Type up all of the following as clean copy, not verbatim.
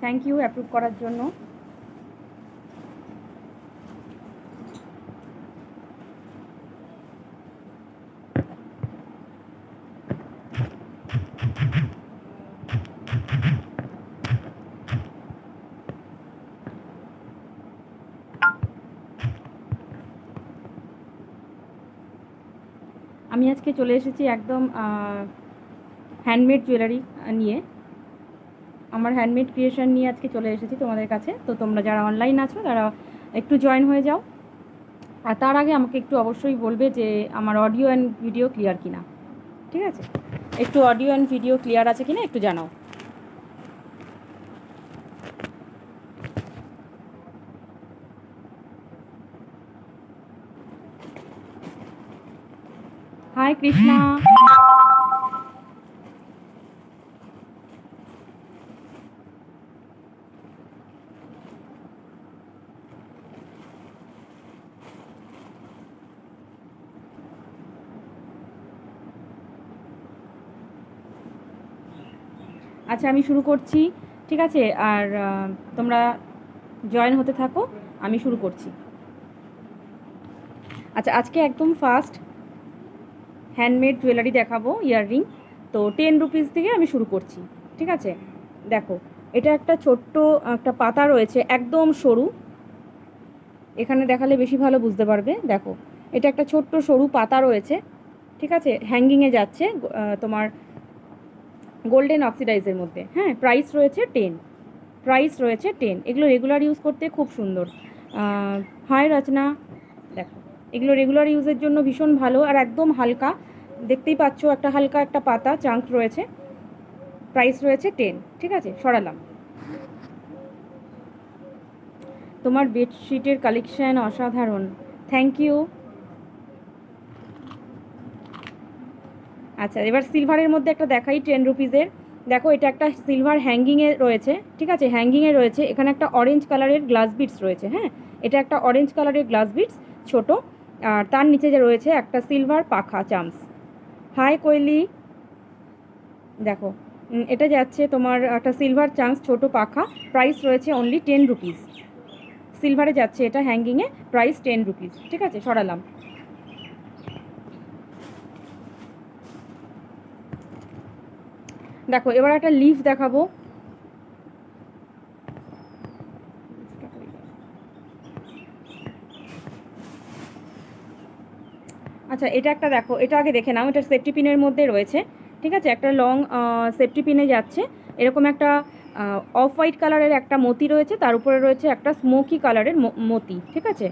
Thank you approve করার জন্য। আমি আজকে চলে এসেছি একদম হ্যান্ডমেড জুয়েলারি নিয়ে, আমার হ্যান্ডমেড ক্রিয়েশন নিয়ে আজকে চলে এসেছি তোমাদের কাছে। তো তোমরা যারা অনলাইন আছো তারা একটু জয়েন হয়ে যাও। আর তার আগে আমাকে একটু অবশ্যই বলবে যে আমার অডিও অ্যান্ড ভিডিও ক্লিয়ার কিনা, ঠিক আছে? একটু অডিও অ্যান্ড ভিডিও ক্লিয়ার আছে কিনা একটু জানাও। হাই কৃষ্ণা। আচ্ছা আমি শুরু করছি, ঠিক আছে? আর তোমরা জয়েন হতে থাকো, আমি শুরু করছি। আচ্ছা আজকে একদম ফার্স্ট হ্যান্ডমেড জুয়েলারি দেখাবো, ইয়াররিং। তো 10 রুপিস থেকে আমি শুরু করছি, ঠিক আছে? দেখো, এটা একটা ছোট্ট একটা পাতা রয়েছে, একদম সরু। এখানে দেখালে বেশি ভালো বুঝতে পারবে। দেখো, এটা একটা ছোট্ট সরু পাতা রয়েছে, ঠিক আছে? হ্যাঙ্গিংয়ে যাচ্ছে তোমার গোল্ডেন অক্সিডাইজের মধ্যে। হ্যাঁ, প্রাইস রয়েছে 10, প্রাইস রয়েছে 10। এগুলো রেগুলার ইউজ করতে খুব সুন্দর। হাই রচনা। দেখো, এগুলো রেগুলার ইউজের জন্য ভীষণ ভালো আর একদম হালকা। দেখতেই পাচ্ছ একটা হালকা একটা পাতা চাঙ্ক রয়েছে। প্রাইস রয়েছে 10, ঠিক আছে? সরালাম। তোমার বেডশিটের কালেকশান অসাধারণ, থ্যাংক ইউ। আচ্ছা এবার সিলভারের মধ্যে একটা দেখাই 10 রুপিসের। দেখো, এটা একটা সিলভার হ্যাঙ্গিংয়ে রয়েছে, ঠিক আছে? হ্যাঙ্গিংয়ে রয়েছে, এখানে একটা অরেঞ্জ কালারের গ্লাস বিটস রয়েছে। হ্যাঁ, এটা একটা অরেঞ্জ কালারের গ্লাস বিটস, ছোট। আর তার নিচে যে রয়েছে একটা সিলভার পাখা চামস। হাই কোয়েলি। দেখো, এটা যাচ্ছে তোমার একটা সিলভার চান্স ছোট পাখা, প্রাইস রয়েছে অনলি 10 রুপিস। সিলভারে যাচ্ছে এটা হ্যাঙ্গিংয়ে, প্রাইস 10 রুপিস, ঠিক আছে? সরালাম। দেখো এবার একটা লিফ দেখাবো। আচ্ছা এটা একটা দেখো, এটা আগে দেখে নাও। এটা সেফটি পিনের মধ্যে রয়েছে, ঠিক আছে? একটা লং সেফটি পিনে যাচ্ছে, এরকম একটা অফ হোয়াইট কালারের একটা মতি রয়েছে, তার উপরে রয়েছে একটা স্মোকি কালারের মতি, ঠিক আছে?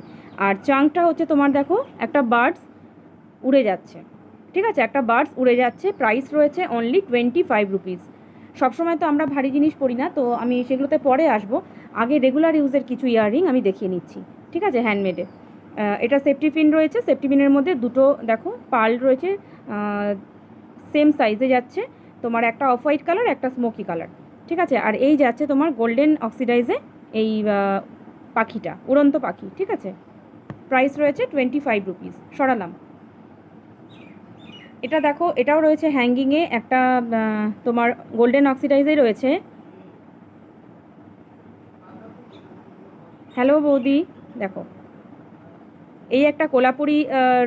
আর চাংটা হচ্ছে তোমার, দেখো একটা বার্ডস উড়ে যাচ্ছে, ঠিক আছে? একটা বার্ডস উড়ে যাচ্ছে, প্রাইস রয়েছে অনলি 25 রুপিস। সবসময় তো আমরা ভারী জিনিস পরি না, তো আমি সেগুলোতে পরে আসবো। আগে রেগুলার ইউজের কিছু ইয়াররিং আমি দেখিয়ে নিচ্ছি, ঠিক আছে? হ্যান্ডমেডে। এটা সেফটি পিন রয়েছে, সেফটি পিনের মধ্যে দুটো দেখো পার্ল রয়েছে, সেম সাইজে যাচ্ছে তোমার, একটা অফ হোয়াইট কালার একটা স্মোকি কালার, ঠিক আছে? আর এই যাচ্ছে তোমার গোল্ডেন অক্সিডাইজে এই পাখিটা, উড়ন্ত পাখি, ঠিক আছে? প্রাইস রয়েছে 25 রুপিস। সরালাম। এটা দেখো, এটাও রয়েছে হ্যাঙ্গিংয়ে, একটা তোমার গোল্ডেন অক্সিডাইজে রয়েছে। হ্যালো বৌদি। দেখো, এই একটা কোলাপুরি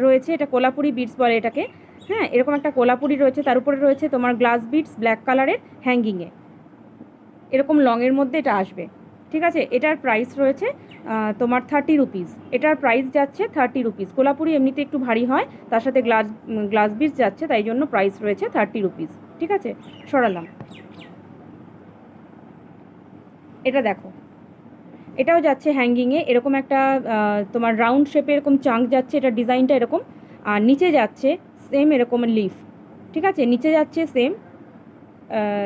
রয়েছে, এটা কোলাপুরি বিটস বলে এটাকে। হ্যাঁ, এরকম একটা কোলাপুরি রয়েছে, তার উপরে রয়েছে তোমার গ্লাস বিটস ব্ল্যাক কালারের হ্যাঙ্গিংয়ে, এরকম লংয়ের মধ্যে এটা আসবে, ঠিক আছে? এটার প্রাইস রয়েছে তোমার 30 রুপিস। এটার প্রাইস যাচ্ছে 30 রুপিস। কোলাপুরি এমনিতে একটু ভারী হয়, তার সাথে গ্লাস বিটস যাচ্ছে, তাই জন্য প্রাইস রয়েছে 30 রুপিস, ঠিক আছে? সরালাম। এটা দেখো, এটাও যাচ্ছে হ্যাঙ্গিংয়ে, এরকম একটা তোমার রাউন্ড শেপে এরকম চাঙ্ক যাচ্ছে, এটা ডিজাইনটা এরকম। আর নিচে যাচ্ছে সেম এরকম লিফ, ঠিক আছে? নিচে যাচ্ছে সেম,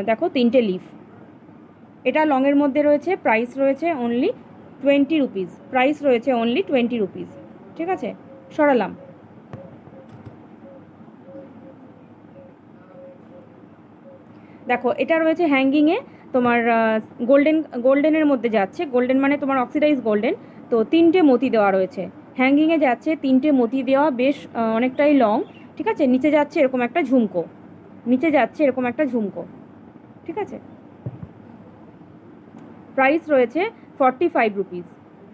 দেখো 3টে লিফ। এটা লংয়ের মধ্যে রয়েছে, প্রাইস রয়েছে অনলি 20 রুপিস। প্রাইস রয়েছে অনলি 20 রুপিস, ঠিক আছে? সরালাম। দেখো, এটা রয়েছে হ্যাঙ্গিংয়ে তোমার গোল্ডেনের মধ্যে যাচ্ছে, গোল্ডেন মানে তোমার অক্সিডাইজ গোল্ডেন। তো 3টে মতি দেওয়া রয়েছে, হ্যাঙ্গিংয়ে যাচ্ছে 3টে মতি দেওয়া, বেশ অনেকটাই লং, ঠিক আছে? নিচে যাচ্ছে এরকম একটা ঝুমকো, নিচে যাচ্ছে এরকম একটা ঝুমকো, ঠিক আছে? প্রাইস রয়েছে 45 রুপিস,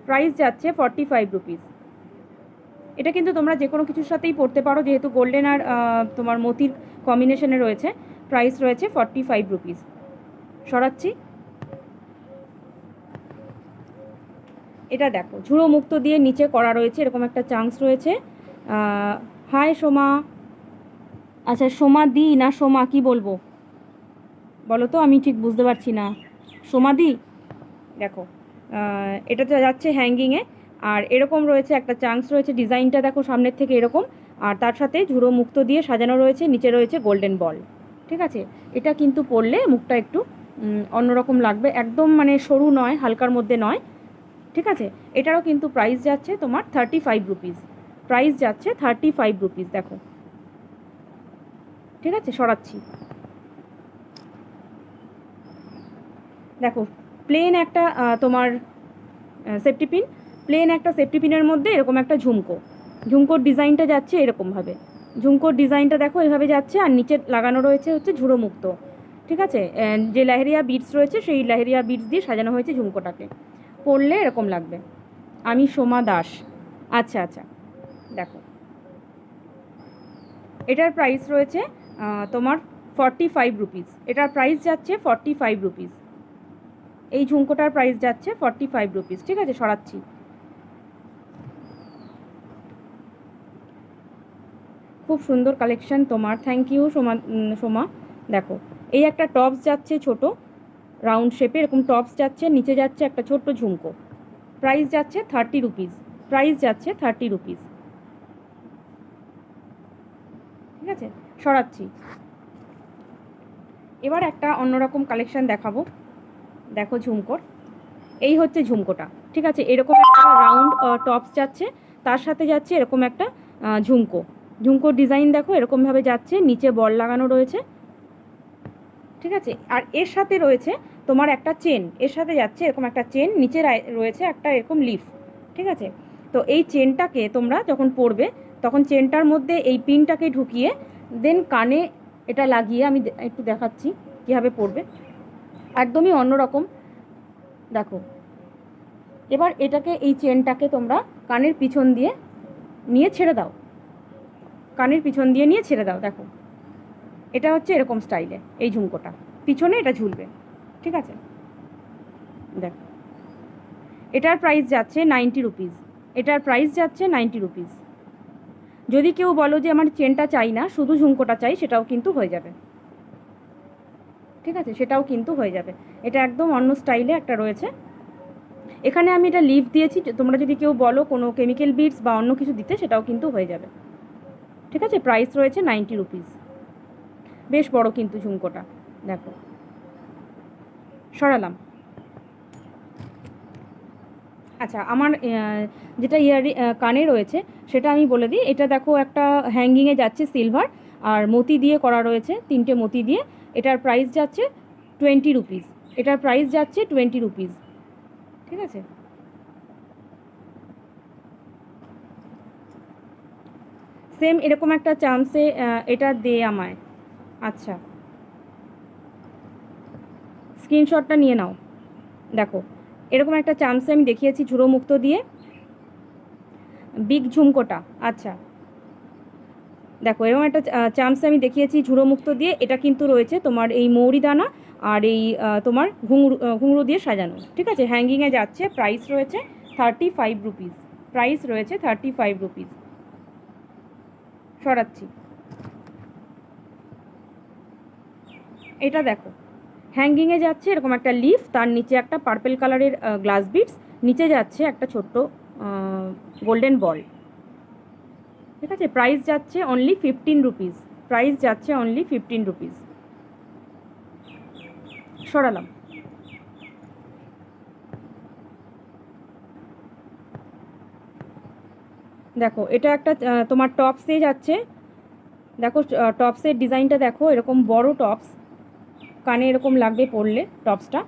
প্রাইস যাচ্ছে 45 রুপিস। এটা কিন্তু তোমরা যে কোনো কিছুর সাথেই পরতে পারো, যেহেতু গোল্ডেন আর তোমার মতির কম্বিনেশনে রয়েছে। প্রাইস রয়েছে 45 রুপিস। সরাচ্ছি। এটা দেখো ঝুড়ো মুক্ত দিয়ে নিচে করা রয়েছে, এরকম একটা চান্স রয়েছে। হাই সোমা, আচ্ছা সোমা দি না সোমা কি বলবো বলো তো, আমি ঠিক বুঝতে পারছি না। সোমা দি, দেখো এটা তো যাচ্ছে হ্যাঙ্গিংয়ে, আর এরকম রয়েছে একটা চান্স রয়েছে, ডিজাইনটা দেখো সামনের থেকে এরকম, আর তার সাথে ঝুড়ো মুক্ত দিয়ে সাজানো রয়েছে, নিচে রয়েছে গোল্ডেন বল। ঠিক আছে, এটা কিন্তু পরলে মুখটা একটু অন্যরকম লাগবে, একদম মানে সরু নয়, হালকার মধ্যে নয়। ঠিক আছে, এটারও কিন্তু প্রাইস যাচ্ছে তোমার 35 রুপিস, প্রাইস যাচ্ছে 35 রুপিস। দেখো, ঠিক আছে, সরাচ্ছি। দেখো প্লেন একটা তোমার সেফটি পিন, প্লেন একটা সেফটি পিনের মধ্যে এরকম একটা ঝুমকো, ঝুমকোর ডিজাইনটা যাচ্ছে এরকমভাবে, ঝুমকোর ডিজাইনটা দেখো এভাবে যাচ্ছে, আর নিচে লাগানো রয়েছে হচ্ছে ঝুড়ো মুক্ত। ঠিক আছে, যে লেহেরিয়া বিটস রয়েছে সেই লেহেরিয়া বিটস দিয়ে সাজানো হয়েছে ঝুমকোটাকে, পরলে এরকম লাগবে। আমি সোমা দাস, আচ্ছা আচ্ছা। দেখো এটার প্রাইস রয়েছে তোমার 45 রুপিস, এটার প্রাইস যাচ্ছে 45 রুপিস। এই ঝুমকোটার প্রাইস যাচ্ছে 45 রুপিস। ঠিক আছে, সরাচ্ছি। খুব সুন্দর কালেকশন তোমার, থ্যাংক ইউ সোমা। সোমা দেখো এই একটা টপস যাচ্ছে ছোট রাউন্ড শেপে, এরকম টপস যাচ্ছে, নিচে যাচ্ছে একটা ছোট্ট ঝুমকো, প্রাইস যাচ্ছে 30 রুপিস, প্রাইস যাচ্ছে 30 রুপিস। ঠিক আছে, সরাচ্ছি। এবার একটা অন্যরকম কালেকশন দেখাবো। দেখো ঝুমকোর, এই হচ্ছে ঝুমকোটা। ঠিক আছে, এরকম একটা রাউন্ড টপস যাচ্ছে, তার সাথে যাচ্ছে এরকম একটা ঝুমকো, ঝুমকোর ডিজাইন দেখো এরকমভাবে যাচ্ছে, নিচে বল লাগানো রয়েছে। ঠিক আছে, আর এর সাথে রয়েছে তোমার একটা চেন, এর সাথে যাচ্ছে এরকম একটা চেন, নিচে রয়েছে একটা এরকম লিফ। ঠিক আছে, তো এই চেনটাকে তোমরা যখন পরবে তখন চেনটার মধ্যে এই পিনটাকে ঢুকিয়ে দেন কানে এটা লাগিয়ে, আমি একটু দেখাচ্ছি কীভাবে পরবে, একদমই অন্যরকম। দেখো এবার এটাকে, এই চেনটাকে তোমরা কানের পিছন দিয়ে নিয়ে ছেড়ে দাও, কানের পিছন দিয়ে নিয়ে ছেড়ে দাও। দেখো এটা হচ্ছে এরকম স্টাইলে এই ঝুমকোটা, পিছনে এটা ঝুলবে। ঠিক আছে, দেখো এটার প্রাইস যাচ্ছে 90 রুপিস, এটার প্রাইস যাচ্ছে 90 রুপিস। যদি কেউ বলো যে আমার চেনটা চাই না, শুধু ঝুমকোটা চাই, সেটাও কিন্তু হয়ে যাবে। ঠিক আছে, সেটাও কিন্তু হয়ে যাবে। এটা একদম অন্য স্টাইলে একটা রয়েছে, এখানে আমি এটা লিভ দিয়েছি, তোমরা যদি কেউ বলো কোনো কেমিক্যাল বিটস বা অন্য কিছু দিতে, সেটাও কিন্তু হয়ে যাবে। ঠিক আছে, প্রাইস রয়েছে 90 রুপিস। বেশ বড় কিন্তু ঝুমকোটা, দেখো সরালাম। আচ্ছা, আমার যেটা কানে রয়েছে সেটা আমি বলে দিই। এটা দেখো একটা হ্যাঙ্গিংয়ে যাচ্ছে সিলভার, আর মতি দিয়ে করা রয়েছে, 3টে মতি দিয়ে। এটার প্রাইস যাচ্ছে 20 রুপিস, এটার প্রাইস যাচ্ছে 20 রুপিস। ঠিক আছে, সেম এরকম একটা চান্সে এটা দে আমায়। আচ্ছা, স্ক্রিনশটটা নিয়ে নাও। দেখো এরকম একটা চান্সে আমি দেখিয়েছি ঝুড়ো মুক্ত দিয়ে, বিগ ঝুমকোটা। আচ্ছা, দেখো এরকম একটা চান্সে আমি দেখিয়েছি ঝুড়ো মুক্ত দিয়ে, এটা কিন্তু রয়েছে তোমার এই মৌরিদানা আর এই তোমার ঘুঙরু দিয়ে সাজানো। ঠিক আছে, হ্যাঙ্গিংয়ে যাচ্ছে, প্রাইস রয়েছে 35 রুপিস, প্রাইস রয়েছে 35 রুপিস। সরাচ্ছি। এটা দেখো হ্যাঙ্গিংয়ে যাচ্ছে এরকম একটা লিফ, তার নিচে একটা পার্পেল কালারের গ্লাস বিটস, নিচে যাচ্ছে একটা ছোট্ট গোল্ডেন বল। ঠিক আছে, প্রাইস যাচ্ছে অনলি 15 রুপিস, প্রাইস যাচ্ছে অনলি 15 রুপিস। সরালাম। দেখো এটা একটা তোমার টপসে যাচ্ছে, দেখো টপসের ডিজাইনটা দেখো, এরকম বড় টপস, কানে এরকম লাগবে পরলে টপসটা,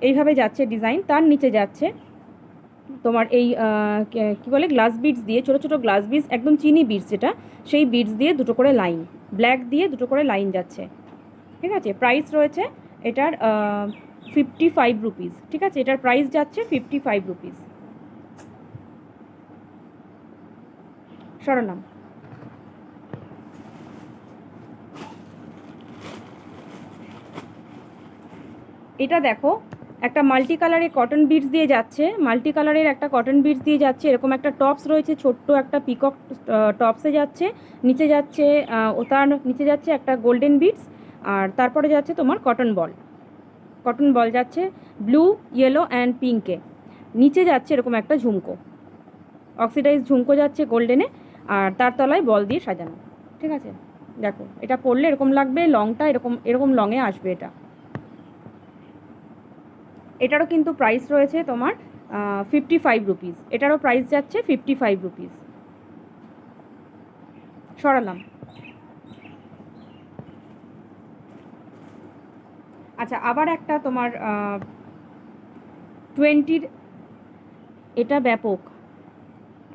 এইভাবে যাচ্ছে ডিজাইন, তার নিচে যাচ্ছে তোমার এই কী বলে গ্লাস বিটস দিয়ে, ছোটো ছোটো গ্লাস বিটস, একদম চিনি বিটস যেটা, সেই বিটস দিয়ে দুটো করে লাইন, ব্ল্যাক দিয়ে দুটো করে লাইন যাচ্ছে। ঠিক আছে, প্রাইস রয়েছে এটার 55 রুপিস। ঠিক আছে, এটার প্রাইস যাচ্ছে 55 রুপিস। সরালাম। এটা দেখো একটা মাল্টি কালারের কটন বিডস দিয়ে যাচ্ছে, মাল্টি কালারের একটা কটন বিডস দিয়ে যাচ্ছে, এরকম একটা টপস রয়েছে, ছোট্ট একটা পিকক টপসে যাচ্ছে, নিচে যাচ্ছে ও তার নিচে যাচ্ছে একটা গোল্ডেন বিডস, আর তারপরে যাচ্ছে তোমার কটন বল যাচ্ছে ব্লু, ইয়েলো অ্যান্ড পিঙ্কে, নিচে যাচ্ছে এরকম একটা ঝুমকো, অক্সিডাইজ ঝুমকো যাচ্ছে গোল্ডেনে, আর তার তলায় বল দিয়ে সাজানো। ঠিক আছে, দেখো এটা পরলে এরকম লাগবে, লংটা এরকম এরকম লংয়ে আসবে এটা। এটারও কিন্তু প্রাইস রয়েছে তোমার 55 রুপিস, এটারও প্রাইস যাচ্ছে 55 রুপিস। সরালাম। আচ্ছা, আবার একটা তোমার 20-র, এটা ব্যাপক।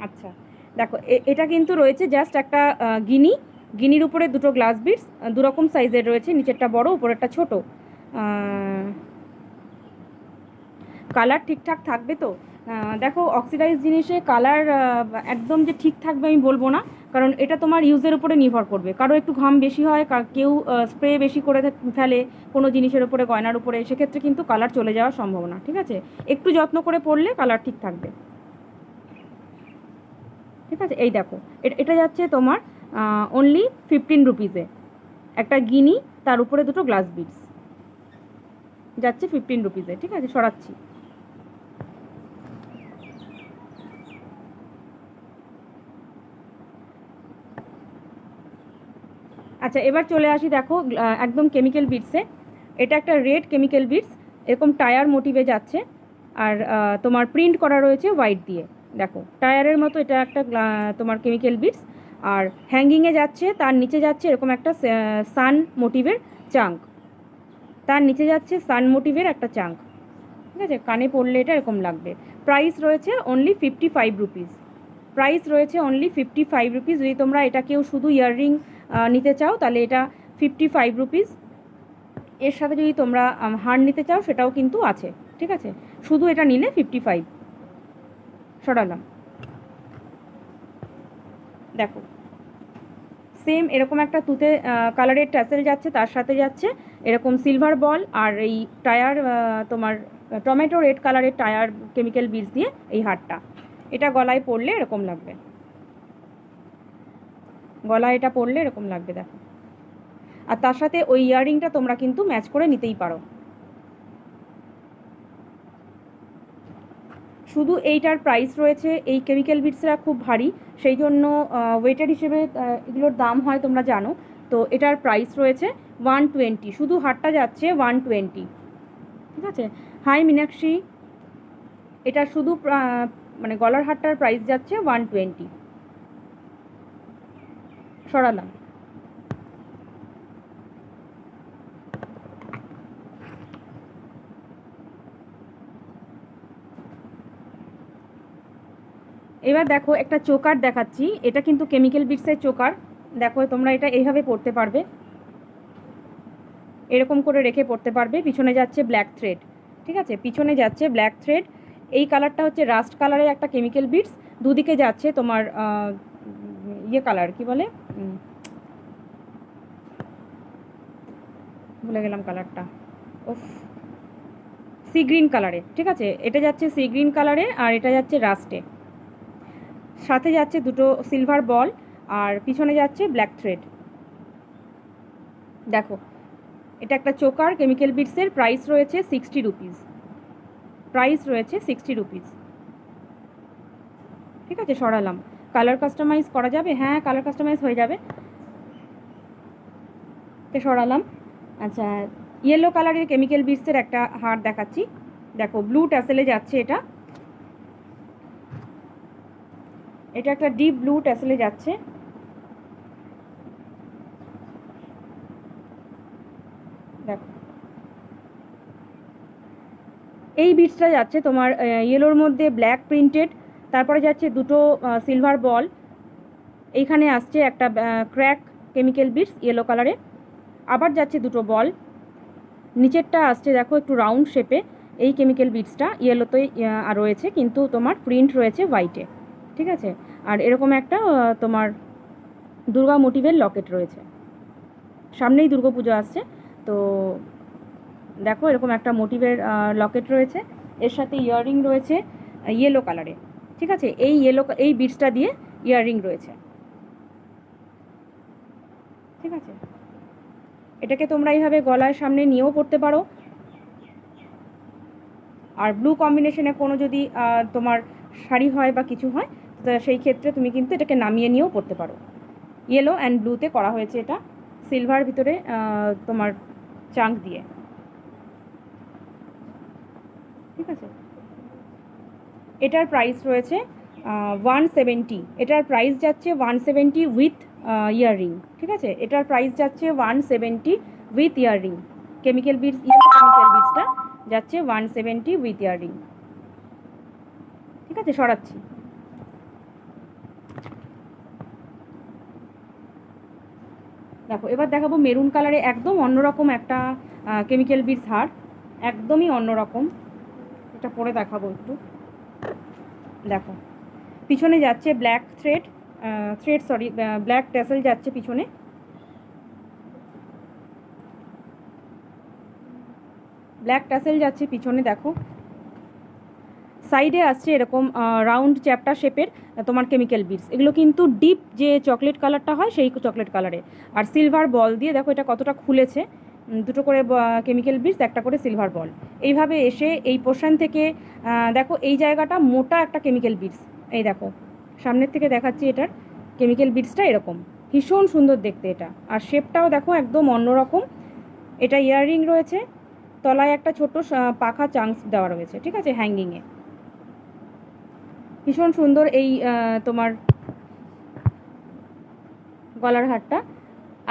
আচ্ছা দেখো, এটা কিন্তু রয়েছে জাস্ট একটা গিনির উপরে দুটো গ্লাস বিটস, দুরকম সাইজের রয়েছে, নিচেরটা বড় উপরেরটা ছোট। কালার ঠিকঠাক থাকবে তো? দেখো অক্সিডাইজ জিনিসে কালার একদম যে ঠিক থাকবে আমি বলবো না, কারণ এটা তোমার ইউজের উপরে নির্ভর করবে। কারো একটু ঘাম বেশি হয়, কেউ স্প্রে বেশি করে ফেলে কোনো জিনিসের উপরে, গয়নার উপরে, সেক্ষেত্রে কিন্তু কালার চলে যাওয়ার সম্ভাবনা। ঠিক আছে, একটু যত্ন করে পরলে কালার ঠিক থাকবে। ঠিক আছে, এই দেখো এটা যাচ্ছে তোমার অনলি 15 রুপিসে, একটা গিনি, তার উপরে দুটো গ্লাস বিটস যাচ্ছে 15 রুপিসে। ঠিক আছে, সরাচ্ছি। আচ্ছা, এবার চলে আসি দেখো একদম কেমিক্যাল বিটসে। এটা একটা রেড কেমিক্যাল বিটস, এরকম টায়ার মোটিভে যাচ্ছে, আর তোমার প্রিন্ট করা রয়েছে হোয়াইট দিয়ে। দেখো টায়ারের মতো এটা একটা তোমার কেমিক্যাল বিটস, আর হ্যাঙ্গিংয়ে যাচ্ছে, তার নিচে যাচ্ছে এরকম একটা সান মোটিভের চাঙ্ক, তার নিচে যাচ্ছে সান মোটিভের একটা চাঙ্ক। ঠিক আছে, কানে পড়লে এটা এরকম লাগবে। প্রাইস রয়েছে অনলি 55 রুপিস, প্রাইস রয়েছে অনলি 55 রুপিস। যদি তোমরা এটা কেউ শুধু ইয়াররিং নিতে চাও তাহলে এটা 55 রুপিস। এর সাথে যদি তোমরা হার নিতে চাও সেটাও কিন্তু আছে। ঠিক আছে, শুধু এটা নিলে 55। সরালাম। দেখো সেম এরকম একটা তুতে কালারের ট্যাসেল যাচ্ছে, তার সাথে যাচ্ছে এরকম সিলভার বল, আর এই টায়ার তোমার টমেটো রেড কালারের টায়ার কেমিক্যাল বিটস দিয়ে এই হারটা। এটা গলায় পরলে এরকম লাগবে, গলায় এটা পরলে এরকম লাগবে দেখো। আর তার সাথে ওই ইয়াররিংটা তোমরা কিন্তু ম্যাচ করে নিতেই পারো। শুধু এইটার প্রাইস রয়েছে, এই কেমিক্যাল বিটসরা খুব ভারী, সেই জন্য ওয়েটার হিসেবে এগুলোর দাম হয় তোমরা জানো। তো এটার প্রাইস রয়েছে 120, শুধু হারটা যাচ্ছে 120। ঠিক আছে, হাই মীনাক্ষী, এটা শুধু মানে গলার হারটার প্রাইস যাচ্ছে 120। সরালাম। এবার দেখো একটা চোকার দেখাচ্ছি, এটা কিন্তু কেমিক্যাল বিটসের চোকার। দেখো তোমরা এটা এইভাবে পরতে পারবে, এরকম করে রেখে পরতে পারবে। পিছনে যাচ্ছে ব্ল্যাক থ্রেড। ঠিক আছে, পিছনে যাচ্ছে ব্ল্যাক থ্রেড। এই কালারটা হচ্ছে রাস্ট কালারের একটা কেমিক্যাল বিটস, দুদিকে যাচ্ছে তোমার ইয়ে কালার, কি বলে ভুলে গেলাম কালারটা, ওফ, সি গ্রিন কালারে। ঠিক আছে, এটা যাচ্ছে সি গ্রিন কালারে, আর এটা যাচ্ছে রাস্টে, সাথে যাচ্ছে দুটো সিলভার বল, আর পিছনে যাচ্ছে ব্ল্যাক থ্রেড। দেখো এটা একটা চোকার কেমিক্যাল বিটসের, প্রাইস রয়েছে 60 রুপিস, প্রাইস রয়েছে 60 রুপিস। ঠিক আছে, সরালাম। কালার কাস্টমাইজ করা যাবে? হ্যাঁ, কালার কাস্টমাইজ হয়ে যাবে। সরালাম। আচ্ছা, ইয়েলো কালারের কেমিক্যাল বিটসের একটা হার দেখাচ্ছি। দেখো ব্লু ট্যাসেলে যাচ্ছে এটা, এটা একটা ডিপ ব্লু ট্যাসেলে যাচ্ছে। দেখো এই বিটসটা যাচ্ছে তোমার ইয়েলোর মধ্যে ব্ল্যাক প্রিন্টেড, তারপরে যাচ্ছে দুটো সিলভার বল, এইখানে আসছে একটা ক্র্যাক কেমিক্যাল বিটস ইয়েলো কালারে, আবার যাচ্ছে দুটো বল, নিচেরটা আসছে দেখো একটু রাউন্ড শেপে, এই কেমিক্যাল বিটসটা ইয়েলোতে রয়েছে, কিন্তু তোমার প্রিন্ট রয়েছে হোয়াইটে। ঠিক আছে, আর এরকম একটা তোমার দুর্গা মোটিভের লকেট রয়েছে, সামনেই দুর্গাপুজো আসছে, তো দেখো এরকম একটা মোটিভের লকেট রয়েছে, এর সাথে ইয়াররিং রয়েছে ইয়েলো কালারে। ঠিক আছে, এই বিটসটা দিয়ে ইয়াররিং রয়েছে। ঠিক আছে, এটাকে তোমরা এইভাবে গলায় সামনে নিয়েও পরতে পারো, আর ব্লু কম্বিনেশনে কোনো যদি তোমার শাড়ি হয় বা কিছু হয়, তো সেই ক্ষেত্রে তুমি কিন্তু এটাকে নামিয়ে নিয়েও পরতে পারো। ইয়েলো অ্যান্ড ব্লুতে করা হয়েছে, এটা সিলভার ভিতরে তোমার চাঙ্ক দিয়ে। ঠিক আছে, এটার প্রাইস রয়েছে 170, এটার প্রাইস যাচ্ছে 170 উইথ ইয়াররিং। ঠিক আছে, এটার প্রাইস যাচ্ছে 170 with earring. Chemical beads, yellow chemical বিটসটা যাচ্ছে 170 উইথ ইয়াররিং। ঠিক আছে, সরাচ্ছি। দেখো এবার দেখাবো মেরুন কালারে একদম অন্যরকম একটা কেমিক্যাল বিটস হার, একদমই অন্যরকম। এটা পরে দেখাবো একটু। দেখো পিছনে যাচ্ছে ব্ল্যাক ব্ল্যাক ট্যাসেল যাচ্ছে পিছনে, ব্ল্যাক ট্যাসেল যাচ্ছে পিছনে। দেখো সাইডে আসছে এরকম রাউন্ড চ্যাপ্টা শেপের তোমার কেমিক্যাল বিটস, এগুলো কিন্তু ডিপ যে চকলেট কালারটা হয় সেই চকলেট কালারে, আর সিলভার বল দিয়ে দেখো এটা কতটা খুলেছে, দুটো করে কেমিক্যাল বিটস, একটা করে সিলভার বল। এইভাবে এসে এই পোর্শন থেকে দেখো এই জায়গাটা মোটা একটা কেমিক্যাল বিটস, এই দেখো সামনের থেকে দেখাচ্ছি, এটার কেমিক্যাল বিটসটা এরকম ভীষণ সুন্দর দেখতে এটা, আর শেপটাও দেখো একদম অন্যরকম। এটা ইয়াররিং রয়েছে, তলায় একটা ছোট পাখা চাংস দেওয়া রয়েছে। ঠিক আছে, হ্যাঙ্গিংয়ে ভীষণ সুন্দর এই তোমার গলার হারটা,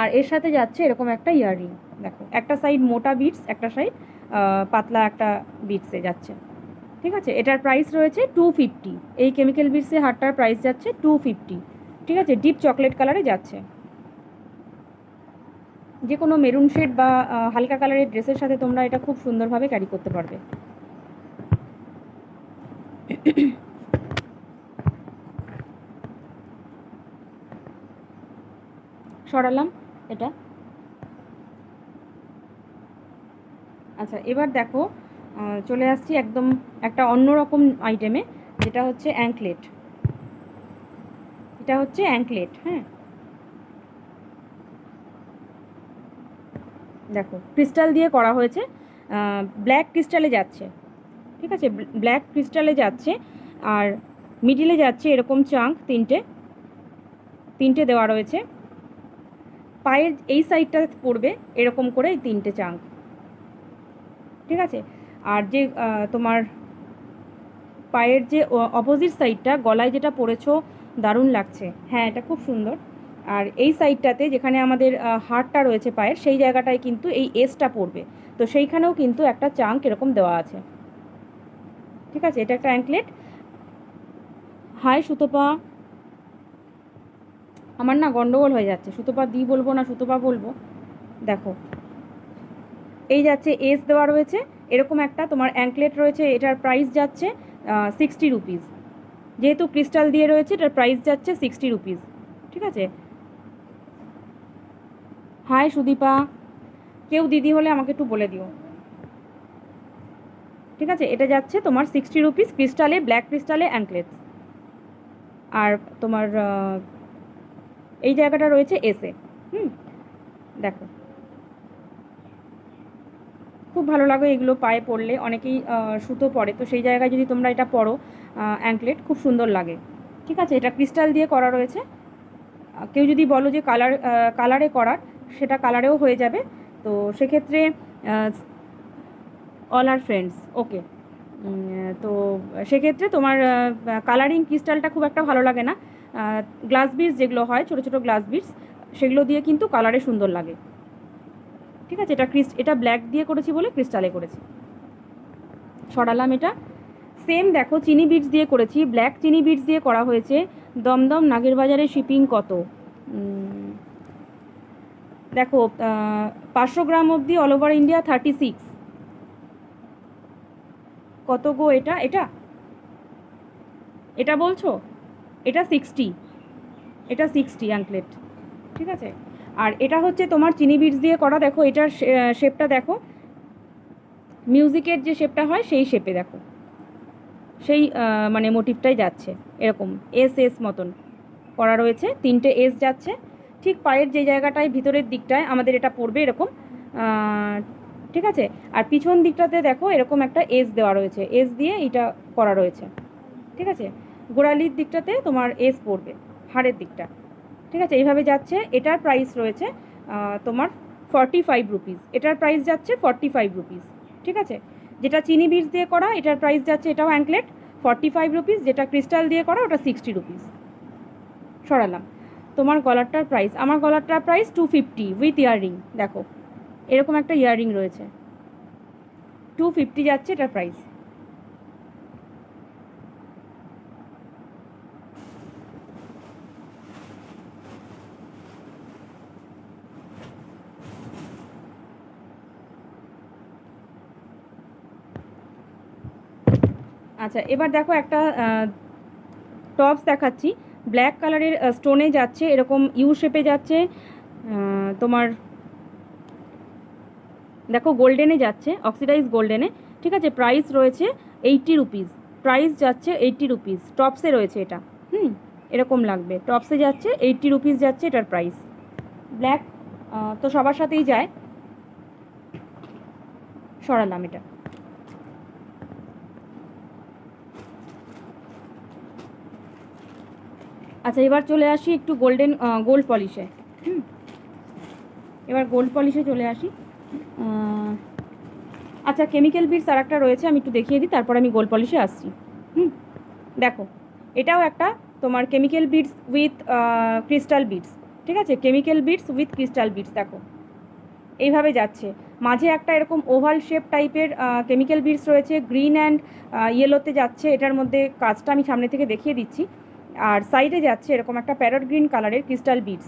আর এর সাথে যাচ্ছে এরকম একটা ইয়াররিং। দেখো একটা সাইড মোটা বিটস, একটা সাইড পাতলা একটা বিটসে যাচ্ছে। ঠিক আছে, এটার প্রাইস রয়েছে 250, এই কেমিক্যাল বিটসের হারটার প্রাইস যাচ্ছে 250। ঠিক আছে, ডিপ চকলেট কালারে যাচ্ছে, যে কোনো মেরুন শেড বা হালকা কালারের ড্রেসের সাথে তোমরা এটা খুব সুন্দরভাবে ক্যারি করতে পারবে। সরালাম এটা। আচ্ছা এবার দেখো চলে আসছি একদম একটা অন্যরকম আইটেমে, যেটা হচ্ছে অ্যাঙ্কলেট। এটা হচ্ছে অ্যাঙ্কলেট। হ্যাঁ, দেখো ক্রিস্টাল দিয়ে করা হয়েছে, ব্ল্যাক ক্রিস্টালে যাচ্ছে। ঠিক আছে, ব্ল্যাক ক্রিস্টালে যাচ্ছে, আর মিডিলে যাচ্ছে এরকম চাঙ্ক তিনটে দেওয়া রয়েছে, পায়ের এই সাইডটা পড়বে এরকম করে এই তিনটে চাঙ্ক। ঠিক আছে, আর যে তোমার পায়ের যে অপোজিট সাইডটা, গলায় যেটা পরেছো দারুণ লাগছে, হ্যাঁ এটা খুব সুন্দর। আর এই সাইডটাতে যেখানে আমাদের হাড়টা রয়েছে পায়ের, সেই জায়গাটায় কিন্তু এই এসটা পড়বে, তো সেইখানেও কিন্তু একটা চাঙ্ক এরকম দেওয়া আছে। ঠিক আছে, এটা একটা অ্যাঙ্কলেট। হাই সুতোপা, আমার না গন্ডগোল হয়ে যাচ্ছে, সুতোপা দি বলবো না সুতোপা বলবো। দেখো এই যাচ্ছে এস দেওয়া রয়েছে, এরকম একটা তোমার অ্যাঙ্কলেট রয়েছে, এটার প্রাইস যাচ্ছে 60 রুপিস। যেহেতু ক্রিস্টাল দিয়ে রয়েছে, এটার প্রাইস যাচ্ছে 60 রুপিস। ঠিক আছে, হাই সুদীপা, কেউ দিদি হলে আমাকে একটু বলে দিও। ঠিক আছে, এটা যাচ্ছে তোমার 60 রুপিস, ক্রিস্টালে, ব্ল্যাক ক্রিস্টালে অ্যাঙ্কলেটস। আর তোমার এই জায়গাটা রয়েছে এসে। দেখো খুব ভালো লাগে এগুলো পায়ে পরলে, অনেকেই সুতো পরে, তো সেই জায়গায় যদি তোমরা এটা পরো অ্যাঙ্কলেট, খুব সুন্দর লাগে। ঠিক আছে, এটা ক্রিস্টাল দিয়ে করা রয়েছে, কেউ যদি বলো যে কালারে করার, সেটা কালারেও হয়ে যাবে। তো সেক্ষেত্রে অল আর ফ্রেন্ডস, ওকে। তো সেক্ষেত্রে তোমার কালারিং ক্রিস্টালটা খুব একটা ভালো লাগে না, গ্লাস বিটস যেগুলো হয় ছোটো ছোটো গ্লাস বিটস, সেগুলো দিয়ে কিন্তু কালারে সুন্দর লাগে। ঠিক আছে, এটা ব্ল্যাক দিয়ে করেছি বলে ক্রিস্টালে করেছি। সরালাম এটা। সেম দেখো চিনি বিটস দিয়ে করেছি, ব্ল্যাক চিনি বিটস দিয়ে করা হয়েছে। দমদম নাগের বাজারে শিপিং কত? দেখো 500 গ্রাম অবধি অল ওভার ইন্ডিয়া 36। কত গো এটা? এটা এটা বলছো? এটা 60, এটা 60 অ্যাঙ্কলেট, ঠিক আছে। আর এটা হচ্ছে তোমার চিনি বিটস দিয়ে করা। দেখো এটার শেপটা দেখো, মিউজিকের যে শেপটা হয় সেই শেপে দেখো, সেই মানে মোটিভটাই যাচ্ছে এরকম এস এস মতন করা রয়েছে, 3টে এস যাচ্ছে ঠিক পায়ের যে জায়গাটায় ভিতরের দিকটায় আমাদের এটা পড়বে এরকম, ঠিক আছে। আর পিছন দিকটাতে দেখো এরকম একটা এস দেওয়া রয়েছে, এস দিয়ে এটা করা রয়েছে, ঠিক আছে। গোড়ালির দিকটাতে তোমার এস পড়বে, হাড়ের দিকটা, ঠিক আছে। এইভাবে যাচ্ছে। এটার প্রাইস রয়েছে তোমার 45 রুপিস, এটার প্রাইস যাচ্ছে 45 রুপিস, ঠিক আছে। যেটা চিনি বিটস দিয়ে করা এটার প্রাইস যাচ্ছে, এটাও অ্যাঙ্কলেট, 45 রুপিস। যেটা ক্রিস্টাল দিয়ে করা ওটা 60 রুপিস। সরালাম। তোমার গলারটার প্রাইস, আমার গলারটার প্রাইস 250 উইথ ইয়াররিং। দেখো এরকম একটা ইয়াররিং রয়েছে, 250 যাচ্ছে এটার প্রাইস। আচ্ছা এবার দেখো একটা টপস দেখাচ্ছি, ব্ল্যাক কালারের স্টোনে যাচ্ছে, এরকম ইউ শেপে যাচ্ছে, তোমার দেখো গোল্ডেনে যাচ্ছে, অক্সিডাইজ গোল্ডেনে, ঠিক আছে। প্রাইস রয়েছে 80 রুপিস, প্রাইস যাচ্ছে 80 রুপিস। টপসে রয়েছে এটা, এরকম লাগবে, টপসে যাচ্ছে 80 রুপিস যাচ্ছে এটার প্রাইস। ব্ল্যাক তো সবার সাথেই যায়, সরালাম এটা। আচ্ছা এবার চলে আসি একটু গোল্ড পলিশে। এবার গোল্ড পলিশে চলে আসি। আচ্ছা কেমিক্যাল বিটস আর একটা রয়েছে, আমি একটু দেখিয়ে দিই, তারপর আমি গোল্ড পলিশে আসছি। দেখো এটাও একটা তোমার chemical bits with crystal bits, ঠিক আছে। Chemical bits with crystal bits দেখো এইভাবে যাচ্ছে। মাঝে একটা এরকম ওভাল শেপ টাইপের কেমিক্যাল বিটস রয়েছে, গ্রিন অ্যান্ড ইয়েলোতে যাচ্ছে। এটার মধ্যে কাজটা আমি সামনে থেকে দেখিয়ে দিচ্ছি। আর সাইডে যাচ্ছে এরকম একটা প্যারট গ্রিন কালারের ক্রিস্টাল বিটস,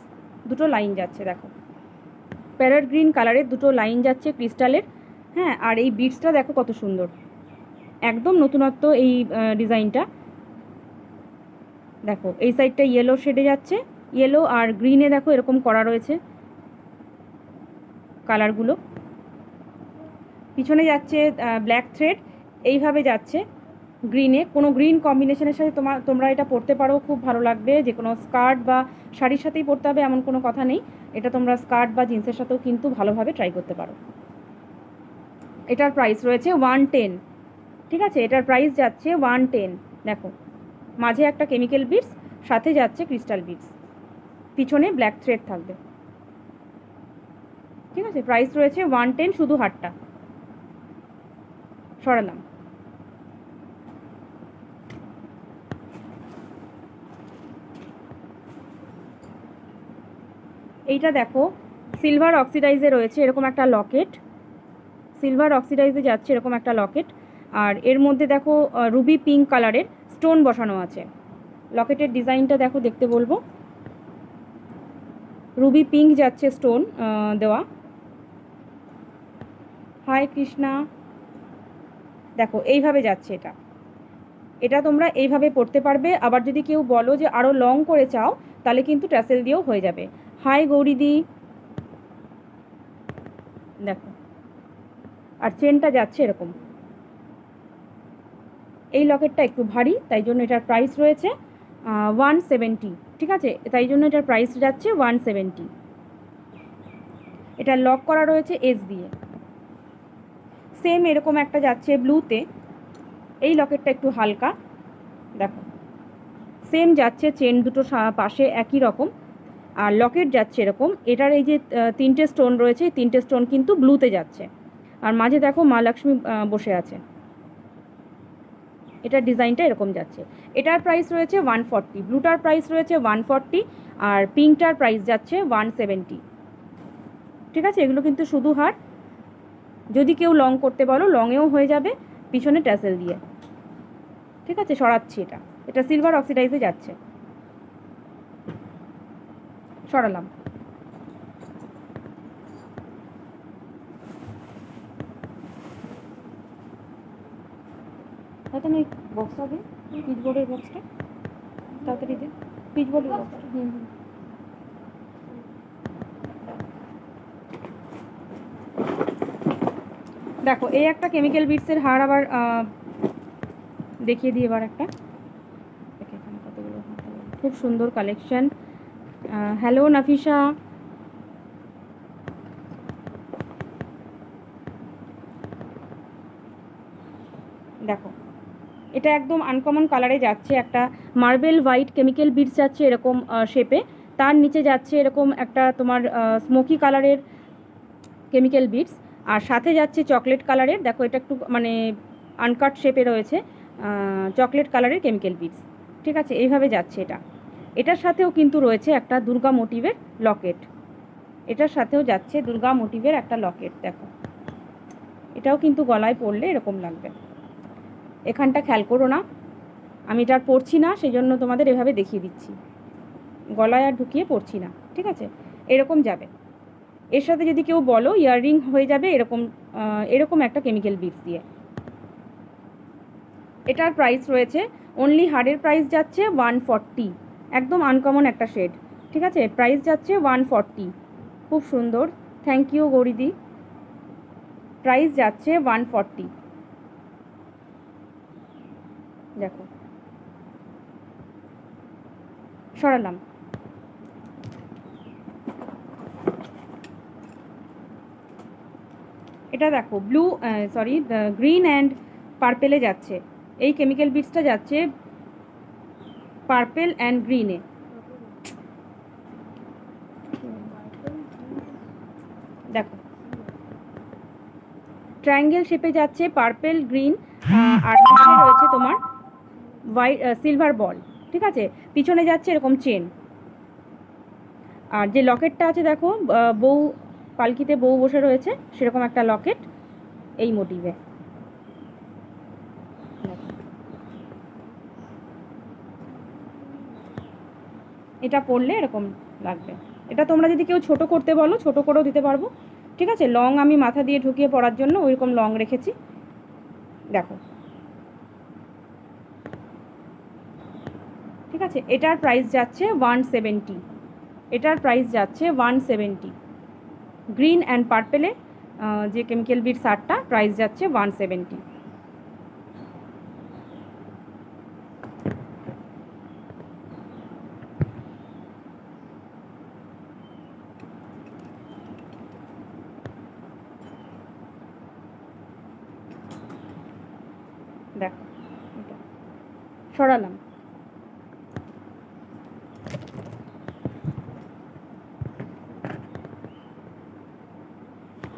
দুটো লাইন যাচ্ছে দেখো, প্যারট গ্রিন কালারের দুটো লাইন যাচ্ছে ক্রিস্টালের। হ্যাঁ, আর এই বিটসটা দেখো কত সুন্দর, একদম নতুনত্ব এই ডিজাইনটা। দেখো এই সাইডটা ইয়েলো শেডে যাচ্ছে, ইয়েলো আর গ্রিনে দেখো এরকম করা রয়েছে কালারগুলো। পিছনে যাচ্ছে ব্ল্যাক থ্রেড, এইভাবে যাচ্ছে গ্রিনে। কোনো গ্রিন কম্বিনেশনের সাথে তোমরা এটা পরতে পারো, খুব ভালো লাগবে। যে কোনো স্কার্ট বা শাড়ির সাথেই পরতে হবে এমন কোনো কথা নেই, এটা তোমরা স্কার্ট বা জিন্সের সাথেও কিন্তু ভালোভাবে ট্রাই করতে পারো। এটার প্রাইস রয়েছে 110, ঠিক আছে। এটার প্রাইস যাচ্ছে 110। দেখো মাঝে একটা কেমিক্যাল বিটস, সাথে যাচ্ছে ক্রিস্টাল বিটস, পিছনে ব্ল্যাক থ্রেড থাকবে, ঠিক আছে। প্রাইস রয়েছে 110, শুধু হারটা। সরালাম। এইটা দেখো সিলভার অক্সিডাইজে রয়েছে এরকম একটা লকেট, সিলভার অক্সিডাইজে যাচ্ছে এরকম একটা লকেট। আর এর মধ্যে দেখো রুবি পিঙ্ক কালারের স্টোন বসানো আছে। লকেটের ডিজাইনটা দেখো, দেখতে বলবো, রুবি পিঙ্ক যাচ্ছে স্টোন দেওয়া। হাই কৃষ্ণা। দেখো এইভাবে যাচ্ছে এটা, এটা তোমরা এইভাবে পড়তে পারবে। আবার যদি কেউ বলো যে আরও লং করে চাও তাহলে কিন্তু ট্যাসেল দিয়েও হয়ে যাবে। হাই গৌরীদি। দেখো আর চেনটা যাচ্ছে এরকম। এই লকেটটা একটু ভারী, তাই জন্য এটার প্রাইস রয়েছে 170, ঠিক আছে। তাই জন্য এটার প্রাইস যাচ্ছে 170। এটা লক করা রয়েছে এস দিয়ে। সেম এরকম একটা যাচ্ছে ব্লুতে, এই লকেটটা একটু হালকা, দেখো সেম যাচ্ছে, চেন দুটো পাশে একই রকম, আর লকেট যাচ্ছে এরকম। এটার এই যে 3টে স্টোন রয়েছে, 3টে স্টোন কিন্তু ব্লুতে যাচ্ছে। আর মাঝে দেখো মা লক্ষ্মী বসে আছে, এটার ডিজাইনটা এরকম যাচ্ছে। এটার প্রাইস রয়েছে 140, ব্লুটার প্রাইস রয়েছে 140, আর পিঙ্কটার প্রাইস যাচ্ছে 170, ঠিক আছে। এগুলো কিন্তু শুধু হার, যদি কেউ লং করতে বলো লংয়েও হয়ে যাবে, পিছনে ট্যাসেল দিয়ে, ঠিক আছে। সরাচ্ছি এটা, এটা সিলভার অক্সিডাইজে যাচ্ছে, সরালাম। হয়তো না, বক্সটা হবে পিচ বোর্ডের বক্সটা তাড়াতাড়ি দে, পিচ বোর্ডের বক্সটা। দেখো এই একটা কেমিক্যাল বিটসের হার আবার দেখিয়ে দিই এবার একটা। এখানে কতগুলো, খুব সুন্দর কালেকশন। হ্যালো নাফিসা, দেখো এটা একদম আনকমন কালারে যাচ্ছে, একটা মার্বেল হোয়াইট কেমিক্যাল বিটস যাচ্ছে এরকম শেপে, তার নিচে যাচ্ছে এরকম একটা তোমার স্মোকি কালারের কেমিক্যাল বিটস, আর সাথে যাচ্ছে চকলেট কালারের, দেখো এটা একটু মানে আনকাট শেপে রয়েছে চকলেট কালারের কেমিক্যাল বিটস। ঠিক আছে, এইভাবে যাচ্ছে এটা। এটার সাথেও কিন্তু রয়েছে একটা দুর্গা মোটিভের লকেট, এটার সাথেও যাচ্ছে দুর্গা মোটিভের একটা লকেট, দেখো এটাও কিন্তু গলায় পরলে এরকম লাগবে। এখানটা খেয়াল করো না, আমি এটা আর পরছি না, সেই জন্য তোমাদের এভাবে দেখিয়ে দিচ্ছি, গলায় আর ঢুকিয়ে পরছি না। ঠিক আছে, এরকম যাবে। এর সাথে যদি কেউ বলো ইয়াররিং হয়ে যাবে এরকম এরকম একটা কেমিক্যাল বিটস দিয়ে। এটার প্রাইস রয়েছে অনলি, হারের প্রাইস যাচ্ছে 140, একদম আনকমন একটা শেড। ঠিক আছে, প্রাইস যাচ্ছে 140, খুব সুন্দর। থ্যাংক ইউ গৌরীদি, প্রাইস যাচ্ছে 140। দেখো সরালাম। এটা দেখো ব্লু সরি গ্রিন অ্যান্ড পার্পেলে যাচ্ছে, এই কেমিক্যাল বিটসটা যাচ্ছে পার্পেল অ্যান্ড গ্রিনে। দেখো ট্রায়াঙ্গেল শেপে যাচ্ছে পার্পেল গ্রিন, আর পিছনে রয়েছে তোমার হোয়াইট সিলভার বল। ঠিক আছে, পিছনে যাচ্ছে এরকম চেন, আর যে লকেটটা আছে দেখো বউ পালকিতে বউ বসে রয়েছে সেরকম একটা লকেট এই মোটিভে। এটা পরলে এরকম লাগবে। এটা তোমরা যদি কেউ ছোট করতে বলো ছোট করেও দিতে পারবো। ঠিক আছে, লং আমি মাথা দিয়ে ঢুকিয়ে পরার জন্য ওইরকম লং রেখেছি। দেখো ঠিক আছে, এটার প্রাইস যাচ্ছে 170, এটার প্রাইস যাচ্ছে 170। গ্রিন অ্যান্ড পার্পেলে যে কেমিক্যাল বিট শার্টটা প্রাইস যাচ্ছে 170। দেখো এটা সরালাম।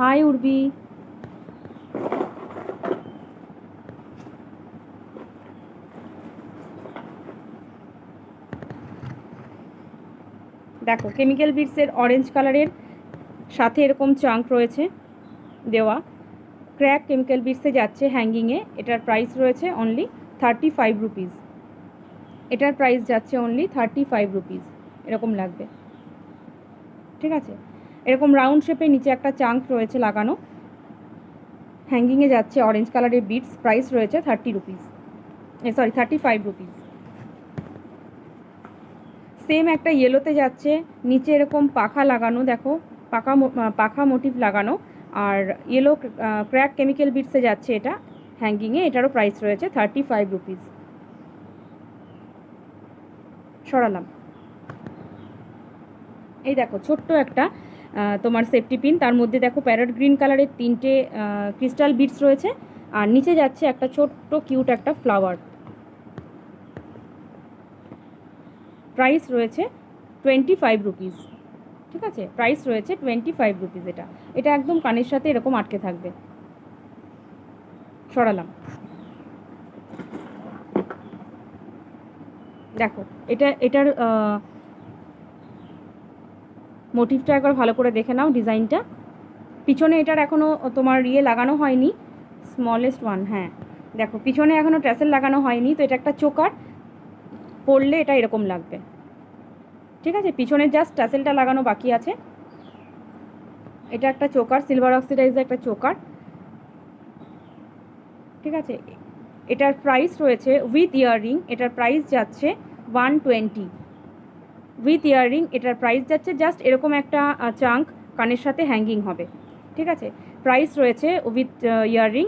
হাই উর্বি, দেখো কেমিক্যাল বিটসের অরেঞ্জ কালারের সাথে এরকম চাঙ্ক রয়েছে দেওয়া, ক্র্যাক কেমিক্যাল বিটসে যাচ্ছে হ্যাঙ্গিংয়ে। এটার প্রাইস রয়েছে অনলি 35 রুপিস, এটার প্রাইস যাচ্ছে অনলি 35 রুপিস, এরকম লাগবে। ঠিক আছে, এরকম রাউন্ড শেপে নিচে একটা চাঙ্ক রয়েছে লাগানো, হ্যাঙ্গিংয়ে যাচ্ছে অরেঞ্জ কালারের বিটস, প্রাইস রয়েছে 30 রুপিস, সরি 35 রুপিস। সেম একটা ইয়েলোতে যাচ্ছে, নিচে এরকম পাখা লাগানো, দেখো পাখা মোটিভ লাগানো, আর ইয়েলো ক্র্যাক কেমিক্যাল বিটসে যাচ্ছে এটা হ্যাঙ্গিংয়ে, এটারও প্রাইস রয়েছে 35 রুপিস। সরালাম। এই দেখো ছোট্ট একটা তোমার সেফটি পিন, তার মধ্যে দেখো প্যারট গ্রিন কালারের 3টে ক্রিস্টাল বিটস রয়েছে, আর নিচে যাচ্ছে একটা ছোট্ট কিউট একটা ফ্লাওয়ার। প্রাইস রয়েছে 25 রুপিস। ঠিক আছে, প্রাইস রয়েছে 25 রুপিস। এটা এটা একদম কানের সাথে এরকম আটকে থাকবে। সরালাম। দেখো এটার মোটিভটা একবার ভালো করে দেখে নাও, ডিজাইনটা। পিছনে এটার এখনও তোমার লাগানো হয়নি, স্মলেস্ট ওয়ান, হ্যাঁ দেখো পিছনে এখনও ট্যাসেল লাগানো হয়নি, তো এটা একটা চোকার, পরলে এটা এরকম লাগবে। ঠিক আছে, পিছনের জাস্ট ট্যাসেলটা লাগানো বাকি আছে। এটা একটা চোকার, সিলভার অক্সিডাইজের একটা চোকার। ঠিক আছে, এটার প্রাইস রয়েছে উইথ ইয়াররিং, এটার প্রাইস যাচ্ছে 120। উইথ ইয়াররিং এটার প্রাইস যাচ্ছে, জাস্ট এরকম একটা চাঙ্ক কানের সাথে হ্যাঙ্গিং হবে, ঠিক আছে। প্রাইস রয়েছে উইথ ইয়াররিং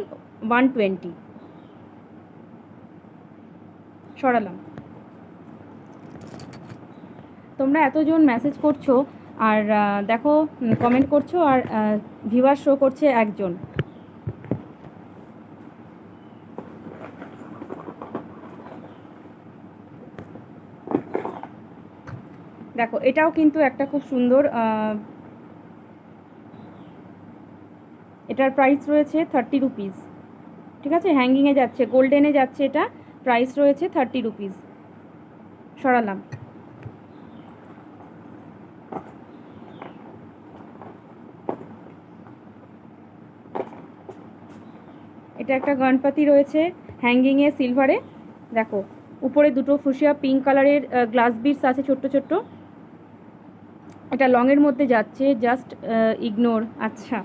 120। সরালাম। তোমরা এতজন মেসেজ করছো আর দেখো কমেন্ট করছো, আর ভিউয়ার শো করছে একজন। দেখো এটাও কিন্তু একটা খুব সুন্দর, এটার প্রাইস রয়েছে 30 রুপিস, ঠিক আছে। হ্যাঙ্গিংয়ে যাচ্ছে, গোল্ডেনে যাচ্ছে, এটা প্রাইস রয়েছে 30 রুপিস। সরালাম। এটা একটা গণপতি রয়েছে হ্যাঙ্গিংয়ে সিলভারে, দেখো উপরে দুটো ফুসিয়া পিঙ্ক কালারের গ্লাস বিটস আছে ছোট্ট ছোট্ট। এটা লংয়ের মধ্যে যাচ্ছে, জাস্ট ইগনোর। আচ্ছা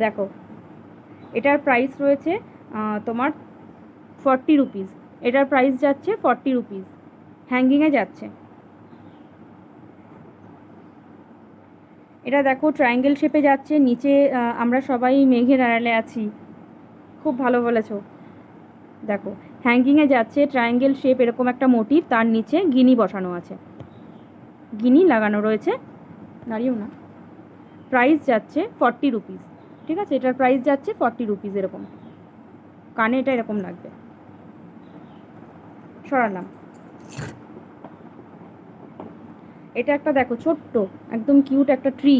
দেখো এটার প্রাইস রয়েছে তোমার 40 রুপিস। এটার প্রাইস যাচ্ছে 40 রুপিস, হ্যাঙ্গিংয়ে যাচ্ছে। এটা দেখো ট্রায়াঙ্গেল শেপে যাচ্ছে, নিচে আমরা সবাই মেঘের আড়ালে আছি, খুব ভালো বলেছো। দেখো হ্যাঙ্গিংয়ে যাচ্ছে, ট্রায়াঙ্গেল শেপ এরকম একটা মোটিভ, তার নিচে গিনি বসানো আছে, গিনি লাগানো রয়েছে, দাঁড়িয়েও না। প্রাইস যাচ্ছে 40 রুপিস, ঠিক আছে। এটার প্রাইস যাচ্ছে 40 রুপিস। এরকম কানে এটা এরকম লাগবে। সরালাম। এটা একটা দেখো ছোট্ট একদম কিউট একটা ট্রি,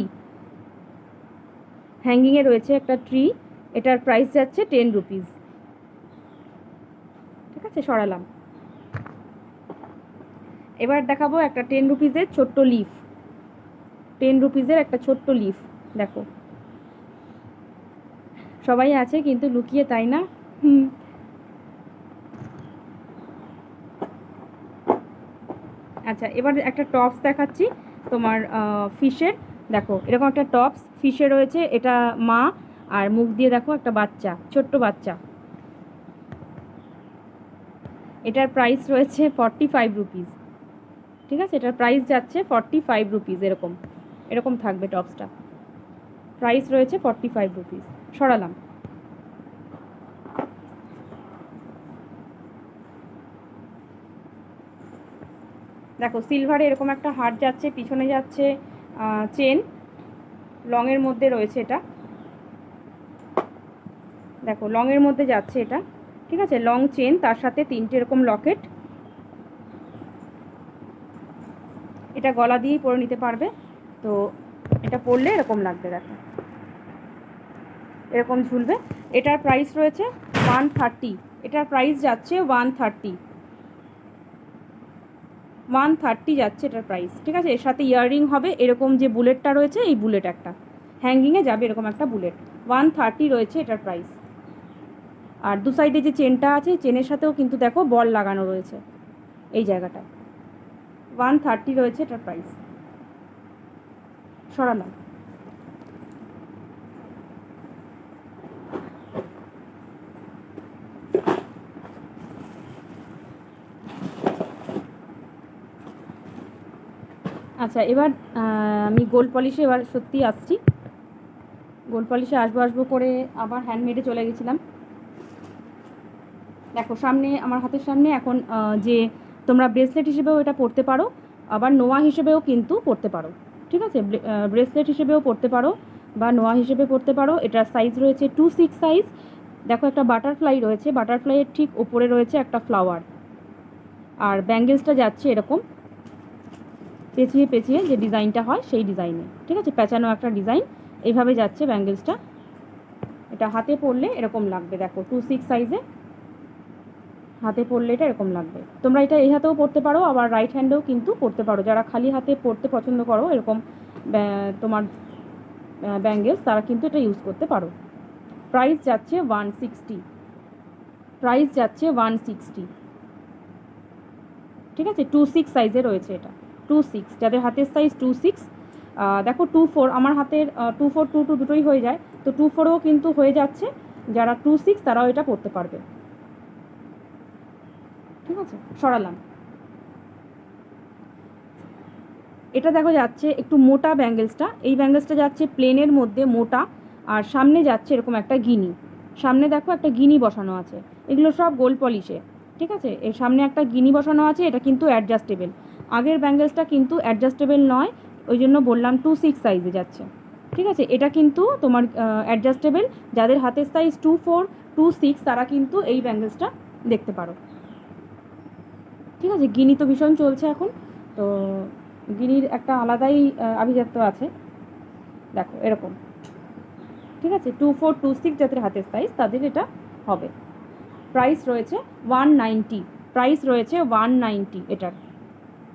হ্যাঙ্গিংয়ে রয়েছে একটা ট্রি। এটার প্রাইস যাচ্ছে 10 রুপিস, ঠিক আছে। সরালাম। এবার দেখাবো একটা 10 রুপিসের ছোট্ট লিফ, 10 রুপিসের একটা ছোট্ট লিফ। দেখো সবাই আছে কিন্তু লুকিয়ে, তাই না? আচ্ছা এবার একটা টপস দেখাচ্ছি তোমার ফিশের। দেখো এরকম একটা টপস ফিশে রয়েছে, এটা মা আর মুখ দিয়ে দেখো একটা বাচ্চা, ছোট্ট বাচ্চা। এটার প্রাইস রয়েছে 45 রুপিস, ঠিক আছে। এটার প্রাইস যাচ্ছে 45 রুপিস। এরকম এরকম থাকবে টপসটা, প্রাইস রয়েছে 45 রুপিস। সরালাম। দেখো সিলভারে এরকম একটা হার যাচ্ছে, পিছনে যাচ্ছে চেন, লংয়ের মধ্যে রয়েছে এটা। দেখো লংয়ের মধ্যে যাচ্ছে এটা, ঠিক আছে। লং চেন, তার সাথে 3টে এরকম লকেট। এটা গলা দিয়েই পরে নিতে পারবে, তো এটা পরলে এরকম লাগবে, দেখো এরকম ঝুলবে। এটার প্রাইস রয়েছে 130। এটার প্রাইস যাচ্ছে 130 যাচ্ছে এটার প্রাইস, ঠিক আছে। এর সাথে ইয়াররিং হবে, এরকম যে বুলেটটা রয়েছে এই বুলেট একটা হ্যাঙ্গিংয়ে যাবে, এরকম একটা বুলেট। 130 রয়েছে এটার প্রাইস। আর দু সাইডে যে চেনটা আছে, চেনের সাথেও কিন্তু দেখো বল লাগানো রয়েছে এই জায়গাটা। 130 রয়েছে এটার প্রাইস। সরালাম। আচ্ছা এবার আমি গোল্ড পলিশে এবার সত্যি আসছি, গোল্ড পলিশে আসবো করে আবার হ্যান্ডমেডে চলে গেছিলাম। দেখো সামনে আমার হাতের সামনে এখন যে তোমরা ব্রেসলেট হিসেবেও এটা পরতে পারো, আবার নোয়া হিসেবেও কিন্তু পরতে পারো, ঠিক আছে। ব্রেসলেট হিসেবেও পরতে পারো বা নোয়া হিসেবে পরতে পারো। এটার সাইজ রয়েছে 26 সাইজ। দেখো একটা বাটারফ্লাই রয়েছে, বাটারফ্লাইয়ের ঠিক ওপরে রয়েছে একটা ফ্লাওয়ার। আর ব্যাঙ্গেলসটা যাচ্ছে এরকম পেঁচিয়ে পেঁচিয়ে, যে ডিজাইনটা হয় সেই ডিজাইনে, ঠিক আছে। পেঁচানো একটা ডিজাইন, এইভাবে যাচ্ছে ব্যাঙ্গেলসটা। এটা হাতে পরলে এরকম লাগবে, দেখো 26 সাইজে হাতে পরলে এটা এরকম লাগবে। তোমরা এটা এই হাতেও পরতে পারো, আবার রাইট হ্যান্ডেও কিন্তু পরতে পারো। যারা খালি হাতে পরতে পছন্দ করো এরকম তোমার ব্যাঙ্গেলস, তারা কিন্তু এটা ইউজ করতে পারো। প্রাইস যাচ্ছে 160, প্রাইস যাচ্ছে 160, ঠিক আছে। 26 সাইজে রয়েছে এটা, 26, যাদের হাতের সাইজ 26। দেখো 24, আমার হাতের 24, 22 দুটোই হয়ে যায়, তো 24ও কিন্তু হয়ে যাচ্ছে। যারা 26 তারাও এটা পরতে পারবে। ঠিক আছে, সরালাম। এটা দেখো যাচ্ছে একটু মোটা ব্যাঙ্গেলসটা, এই ব্যাঙ্গেলসটা যাচ্ছে প্লেনের মধ্যে মোটা, আর সামনে যাচ্ছে এরকম একটা গিনি, সামনে দেখো একটা গিনি বসানো আছে, এগুলো সব গোল্ড পলিশে। ঠিক আছে, এর সামনে একটা গিনি বসানো আছে, এটা কিন্তু অ্যাডজাস্টেবল। আগের ব্যাঙ্গেলসটা কিন্তু অ্যাডজাস্টেবল নয়, ওই জন্য বললাম 2/6 সাইজে যাচ্ছে। ঠিক আছে, এটা কিন্তু তোমার অ্যাডজাস্টেবল। যাদের হাতের সাইজ 2/4 2/6 তারা কিন্তু এই ব্যাঙ্গেলসটা দেখতে পারো। ঠিক আছে, গিনি তো ভীষণ চলছে এখন, তো গিনির একটা আলাদাই আভিজাত্য আছে। দেখো এরকম, ঠিক আছে, 2/4 2/6 যাদের হাতের সাইজ তাদের এটা হবে। প্রাইস রয়েছে 190, প্রাইস রয়েছে 190 এটার।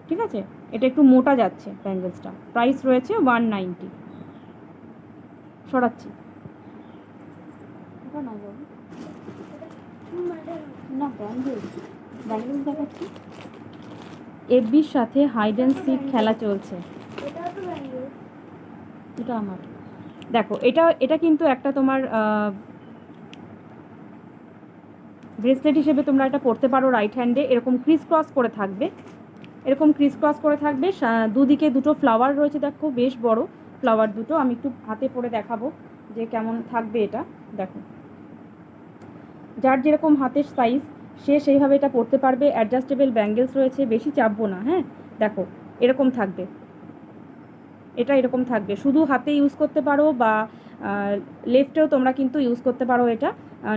ঠিক আছে, এটা একটু মোটা যাচ্ছে ব্যাঙ্গেলসটা, প্রাইস রয়েছে 190। সরাচ্ছি না, ব্যাঙ্গেলস দেখাচ্ছি। এফবির সাথে হাইড অ্যান্ড সিক খেলা চলছে, এটা আমার। দেখো এটা এটা কিন্তু একটা তোমার ব্রেসলেট হিসেবে তোমরা এটা পরতে পারো রাইট হ্যান্ডে। এরকম ক্রিস ক্রস করে থাকবে, এরকম ক্রিস ক্রস করে থাকবে, দুদিকে দুটো ফ্লাওয়ার রয়েছে, দেখো বেশ বড় ফ্লাওয়ার দুটো। আমি একটু হাতে পরে দেখাবো যে কেমন থাকবে এটা। দেখো, যার যেরকম হাতের সাইজ সে সেইভাবে এটা পরতে পারবে। অ্যাডজাস্টেবল ব্যাঙ্গেলস রয়েছে, বেশি চাপবো না। হ্যাঁ, দেখো এরকম থাকবে, এটা এরকম থাকবে, শুধু হাতে ইউজ করতে পারো বা লেফটেও তোমরা কিন্তু ইউজ করতে পারো এটা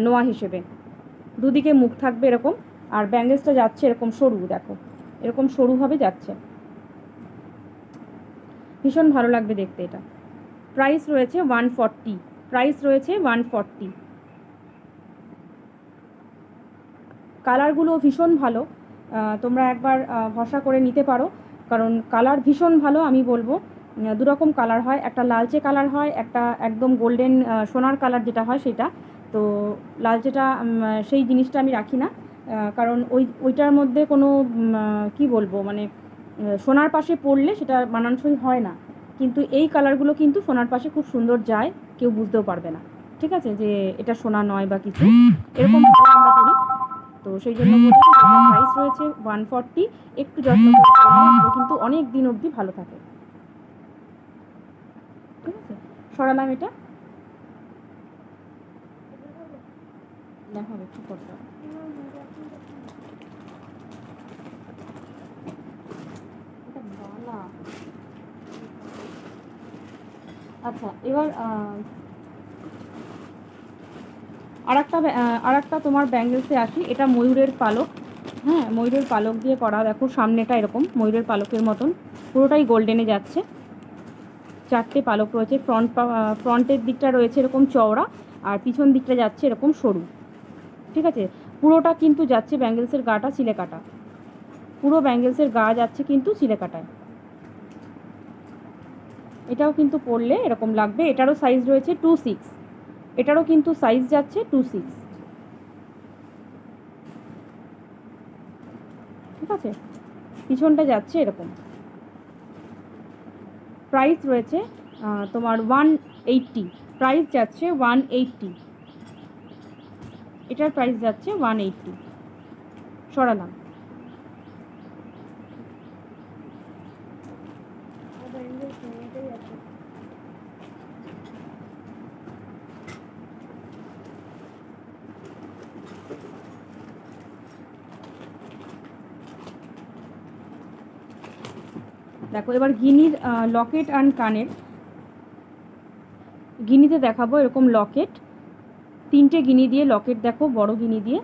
নোয়া হিসেবে। দুদিকে মুখ থাকবে এরকম, আর ব্যাঙ্গেলসটা যাচ্ছে এরকম সরু, দেখো এরকম সরুভাবে যাচ্ছে, ভীষণ ভালো লাগবে দেখতে এটা। প্রাইস রয়েছে 140, প্রাইস রয়েছে 140। কালারগুলো ভীষণ ভালো, তোমরা একবার ভরসা করে নিতে পারো, কারণ কালার ভীষণ ভালো। আমি বলবো দুরকম কালার হয়, একটা লালচে কালার হয়, একটা একদম গোল্ডেন সোনার কালার যেটা হয় সেটা। তো লালচেটা সেই জিনিসটা আমি রাখি না, কারণ ওইটার মধ্যে কোনো কি বলবো মানে সোনার পাশে পড়লে সেটা মানানসই হয় না। কিন্তু এই কালারগুলো কিন্তু সোনার পাশে খুব সুন্দর যায়, কেউ বুঝতেও পারবে না। ঠিক আছে, যে এটা সোনা নয় বা কিছু এরকম আমরা করি। তো সেই জন্য বললাম প্রাইস রয়েছে 140। একটু যত্ন করে কিন্তু অনেক দিন অবধি ভালো থাকে। ঠিক আছে, সরালাম এটা, দেখাবে কি করতে হবে। আচ্ছা, এবার আর একটা তোমার ব্যাঙ্গেলসে আসি। এটা ময়ূরের পালক, হ্যাঁ ময়ূরের পালক দিয়ে করা। দেখো সামনেটা এরকম ময়ূরের পালকের মতন, পুরোটাই গোল্ডেনে যাচ্ছে। চারটে পালক রয়েছে, ফ্রন্টের দিকটা রয়েছে এরকম চওড়া, আর পিছন দিকটা যাচ্ছে এরকম সরু। ঠিক আছে, পুরোটা কিন্তু যাচ্ছে ব্যাঙ্গেলসের গাটা চিলে কাটা, পুরো ব্যাঙ্গেলসের গা যাচ্ছে কিন্তু চিলে কাটায়। এটাও কিন্তু পরলে এরকম লাগবে। এটারও সাইজ রয়েছে 2/6, এটারও কিন্তু সাইজ যাচ্ছে 2/6। ঠিক আছে, পিছনটা যাচ্ছে এরকম। প্রাইস রয়েছে তোমার 180, প্রাইস যাচ্ছে 180, এটার প্রাইস যাচ্ছে 180। সরালাম। দেখো এবার গিনির লকেট অ্যান্ড কানের, গিনিতে দেখাবো এরকম লকেট, তিনটে গিনি দিয়ে লকেট, দেখো বড় গিনি দিয়ে,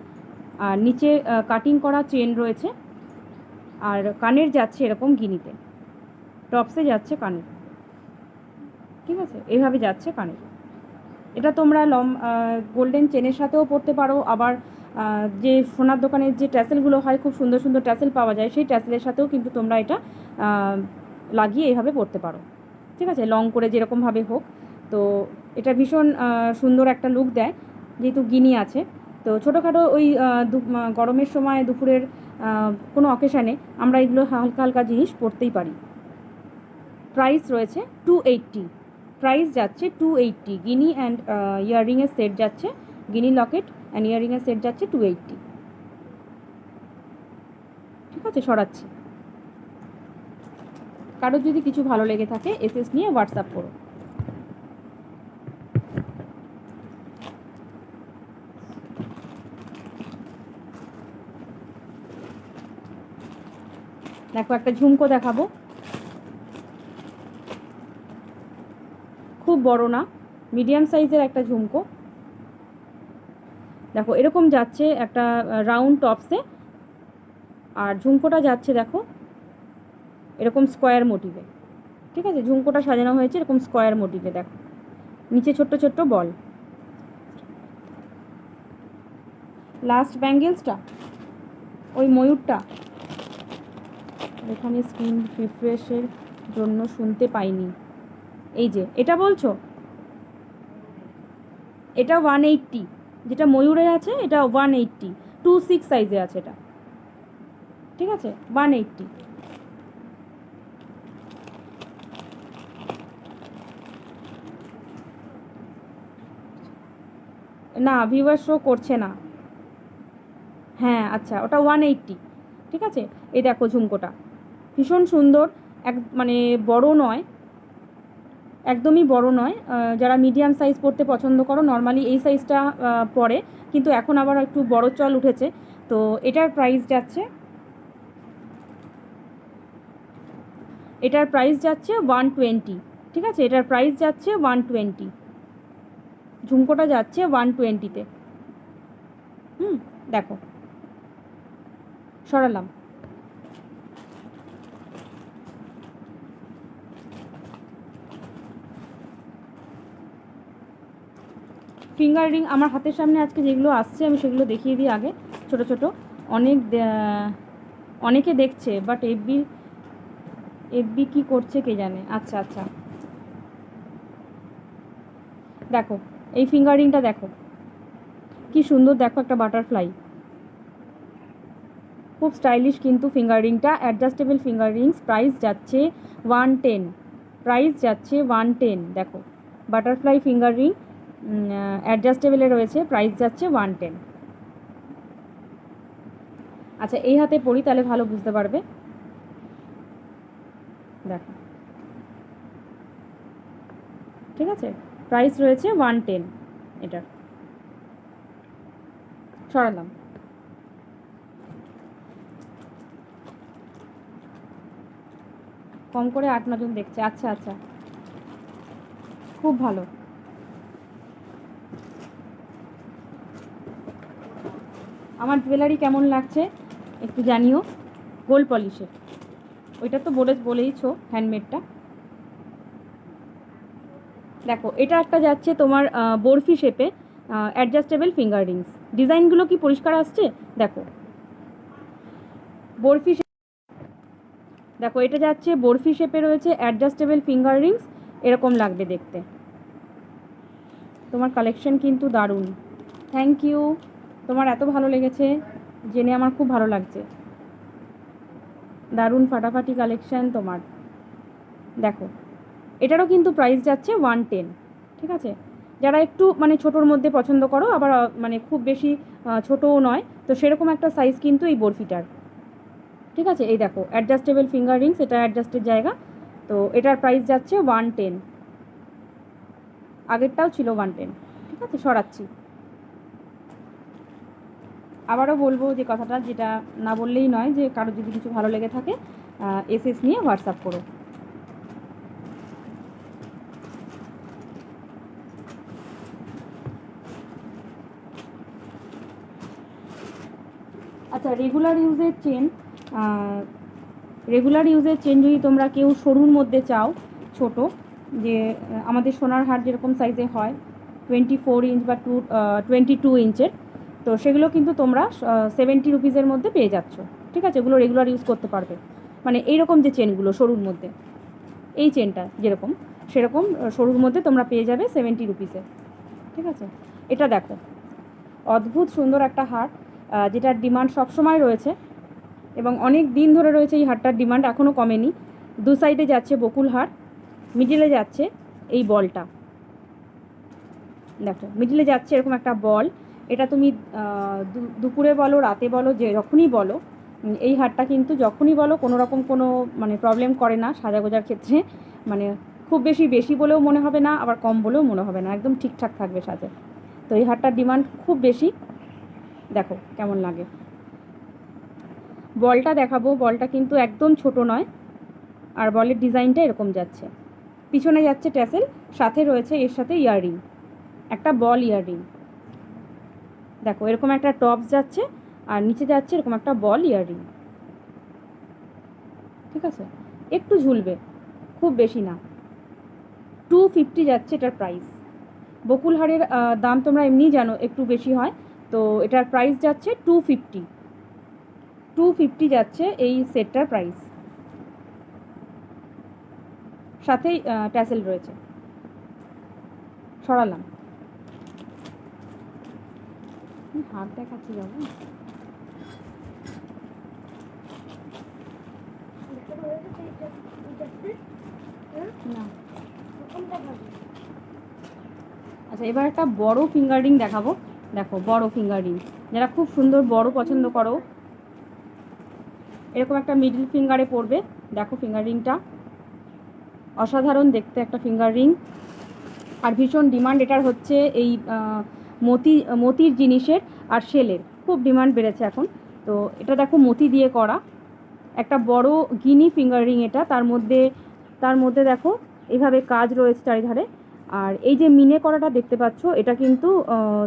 আর নিচে কাটিং করা চেন রয়েছে, আর কানের যাচ্ছে এরকম গিনিতে, টপসে যাচ্ছে কানের। ঠিক আছে, এভাবে যাচ্ছে কানের। এটা তোমরা গোল্ডেন চেনের সাথেও পরতে পারো, আবার যে সোনার দোকানের যে ট্যাসেলগুলো হয় খুব সুন্দর সুন্দর ট্যাসেল পাওয়া যায়, সেই ট্যাসেলের সাথেও কিন্তু তোমরা এটা লাগিয়ে এইভাবে পরতে পারো। ঠিক আছে, লং করে যেরকমভাবে হোক। তো এটা ভীষণ সুন্দর একটা লুক দেয়, যেহেতু গিনি আছে। তো ছোটোখাটো ওই গরমের সময় দুপুরের কোনো অকেশানে আমরা এগুলো হালকা হালকা জিনিস পরতেই পারি। প্রাইস রয়েছে 280, প্রাইস যাচ্ছে 280। গিনি অ্যান্ড ইয়াররিংয়ের সেট যাচ্ছে, গিনি লকেট অ্যান্ড ইয়াররিংয়ের সেট যাচ্ছে 280। আছে, সরাচ্ছি। কারোর যদি কিছু ভালো লেগে থাকে এসএস নিয়ে হোয়াটসঅ্যাপ করো। দেখো একটা ঝুমকো দেখাবো, খুব বড় না, মিডিয়াম সাইজের একটা ঝুমকো। দেখো এরকম যাচ্ছে একটা রাউন্ড টপসে, আর ঝুমকোটা যাচ্ছে দেখো এরকম স্কোয়ার মোটিভে। ঠিক আছে, ঝুমকোটা সাজানো হয়েছে এরকম স্কোয়ার মোটিভে। দেখো নিচে ছোট্ট ছোট্ট বল। লাস্ট ব্যাঙ্গেলসটা ওই ময়ূরটা, এখানে স্ক্রিন রিফ্রেশের জন্য শুনতে পাইনি। এই যে এটা বলছো, এটা 180, যেটা ময়ূরের আছে এটা 180, 26 সাইজে আছে এটা। ঠিক আছে, 180। না ভিউয়ার শো করছে না। হ্যাঁ আচ্ছা, ওটা 180। ঠিক আছে, এই দেখো ঝুমকোটা ভীষণ সুন্দর, এক মানে বড় নয়, একদমই বড় নয়। যারা মিডিয়াম সাইজ পরতে পছন্দ করো নর্মালি এই সাইজটা পরে, কিন্তু এখন আবার একটু বড় চল উঠেছে। তো এটার প্রাইস যাচ্ছে, এটার প্রাইস যাচ্ছে 120। ঠিক আছে, এটার প্রাইস যাচ্ছে 120, ঝুমকোটা যাচ্ছে 120-তে। দেখো সরালাম। ফিঙ্গার রিং আমার হাতের সামনে আজকে যেগুলো আসছে আমি সেগুলো দেখিয়ে দিই আগে। ছোট ছোট অনেকে দেখছে, বাট এফবি কি করছে কে জানে। আচ্ছা আচ্ছা, দেখো এই ফিঙ্গার রিংটা দেখো কি সুন্দর, দেখো একটা বাটারফ্লাই, খুব স্টাইলিশ কিন্তু ফিঙ্গার রিংটা। অ্যাডজাস্টেবল ফিঙ্গার রিংস, প্রাইস যাচ্ছে 110, প্রাইস যাচ্ছে 110। দেখো বাটারফ্লাই ফিঙ্গার রিং অ্যাডজাস্টেবলে রয়েছে, প্রাইস যাচ্ছে 110। আচ্ছা এই হাতে পরি তাহলে ভালো বুঝতে পারবে। দেখো ঠিক আছে, প্রাইস রয়েছে 110 এটার। সরালাম। কম করে 8-9 জন দেখছে। আচ্ছা আচ্ছা, খুব ভালো। আমার জুয়েলারি কেমন লাগছে একটু জানিও। গোল্ড পলিশের, ওইটা তো বলেইছো হ্যান্ডমেডটা। দেখো এটা একটা যাচ্ছে তোমার বরফি শেপে, অ্যাডজাস্টেবল ফিঙ্গার রিংস। ডিজাইনগুলো কি পরিষ্কার আসছে? দেখো বরফি, দেখো এটা যাচ্ছে বরফি শেপে রয়েছে, অ্যাডজাস্টেবল ফিঙ্গার রিংস, এরকম লাগবে দেখতে। তোমার কালেকশন কিন্তু দারুণ, থ্যাংক ইউ। তোমার এত ভালো লেগেছে জেনে আমার খুব ভালো লাগছে, দারুণ ফাটাফাটি কালেকশন তোমার। দেখো এটারও কিন্তু প্রাইস যাচ্ছে 110। ঠিক আছে, যারা একটু মানে ছোটোর মধ্যে পছন্দ করো, আবার মানে খুব বেশি ছোটোও নয়, তো সেরকম একটা সাইজ কিন্তু এই বরফিটার। ঠিক আছে, এই দেখো অ্যাডজাস্টেবল ফিঙ্গার রিংস, এটা অ্যাডজাস্টের জায়গা। তো এটার প্রাইস যাচ্ছে 110, আগেরটাও ছিল 110। ঠিক আছে, সরাচ্ছি। আবারও বলবো যে কথাটা, যেটা না বললেই নয়, যে কারো যদি কিছু ভালো লেগে থাকে এসএস নিয়ে হোয়াটসঅ্যাপ করো। আচ্ছা রেগুলার ইউজের চেন যদি তোমরা কেউ সরুর মধ্যে চাও, ছোট, যে আমাদের সোনার হার যেরকম সাইজে হয় 24 ইঞ্চ বা 22 ইঞ্চের, তো সেগুলো কিন্তু তোমরা 70 রুপিসের মধ্যে পেয়ে যাচ্ছ। ঠিক আছে, এগুলো রেগুলার ইউজ করতে পারবে। মানে এইরকম যে চেনগুলো সরুর মধ্যে, এই চেনটা যেরকম সেরকম সরুর মধ্যে তোমরা পেয়ে যাবে 70 রুপিসে। ঠিক আছে, এটা দেখো অদ্ভুত সুন্দর একটা হার, যেটার ডিমান্ড সবসময় রয়েছে এবং অনেক দিন ধরে রয়েছে এই হারটার ডিমান্ড, এখনও কমেনি। দু সাইডে যাচ্ছে বকুল হার, মিডিলে যাচ্ছে এই বলটা। দেখো মিডিলে যাচ্ছে এরকম একটা বল। এটা তুমি দুপুরে বলো রাতে বলো যে যখনই বলো এই হারটা কিন্তু যখনই বলো কোনো রকম কোনো মানে প্রবলেম করে না সাজাগোজার ক্ষেত্রে, মানে খুব বেশি বেশি বলেও মনে হবে না, আবার কম বলেও মনে হবে না, একদম ঠিকঠাক থাকবে সাজে। তো এই হারটার ডিমান্ড খুব বেশি। দেখো কেমন লাগে। বলটা দেখাবো, বলটা কিন্তু একদম ছোট নয়, আর বলের ডিজাইনটা এরকম যাচ্ছে, পিছনে যাচ্ছে ট্যাসেল, সাথে রয়েছে এর সাথে ইয়াররিং, একটা বল ইয়াররিং। দেখো এরকম একটা টপস যাচ্ছে, আর নিচে যাচ্ছে এরকম একটা বল ইয়াররিং। ঠিক আছে, একটু ঝুলবে, খুব বেশি না। 250 যাচ্ছে এটার প্রাইস। বকুল হারের দাম তোমরা এমনিই জানো একটু বেশি হয়, তো এটার প্রাইস যাচ্ছে 250। 250 যাচ্ছে এই সেটটার প্রাইস, সাথেই ট্যাসেল রয়েছে। সরালাম, হাত দেখাচ্ছি যাবো না। আচ্ছা, এবার একটা বড় ফিঙ্গার রিং দেখাবো। দেখো বড় ফিঙ্গার রিং, যারা খুব সুন্দর বড় পছন্দ করো, এরকম একটা মিডল ফিঙ্গারে পড়বে। দেখো ফিঙ্গার রিংটা অসাধারণ দেখতে একটা ফিঙ্গার রিং, আর ভীষণ ডিমান্ড এটার হচ্ছে এই মতির জিনিসের আর শেলের খুব ডিমান্ড বেড়েছে এখন। তো এটা দেখো মতি দিয়ে করা একটা বড় গিনি ফিঙ্গার রিং এটা, তার মধ্যে দেখো এইভাবে কাজ রয়েছে চারিধারে। আর এই যে মিনে করাটা দেখতে পাচ্ছ, এটা কিন্তু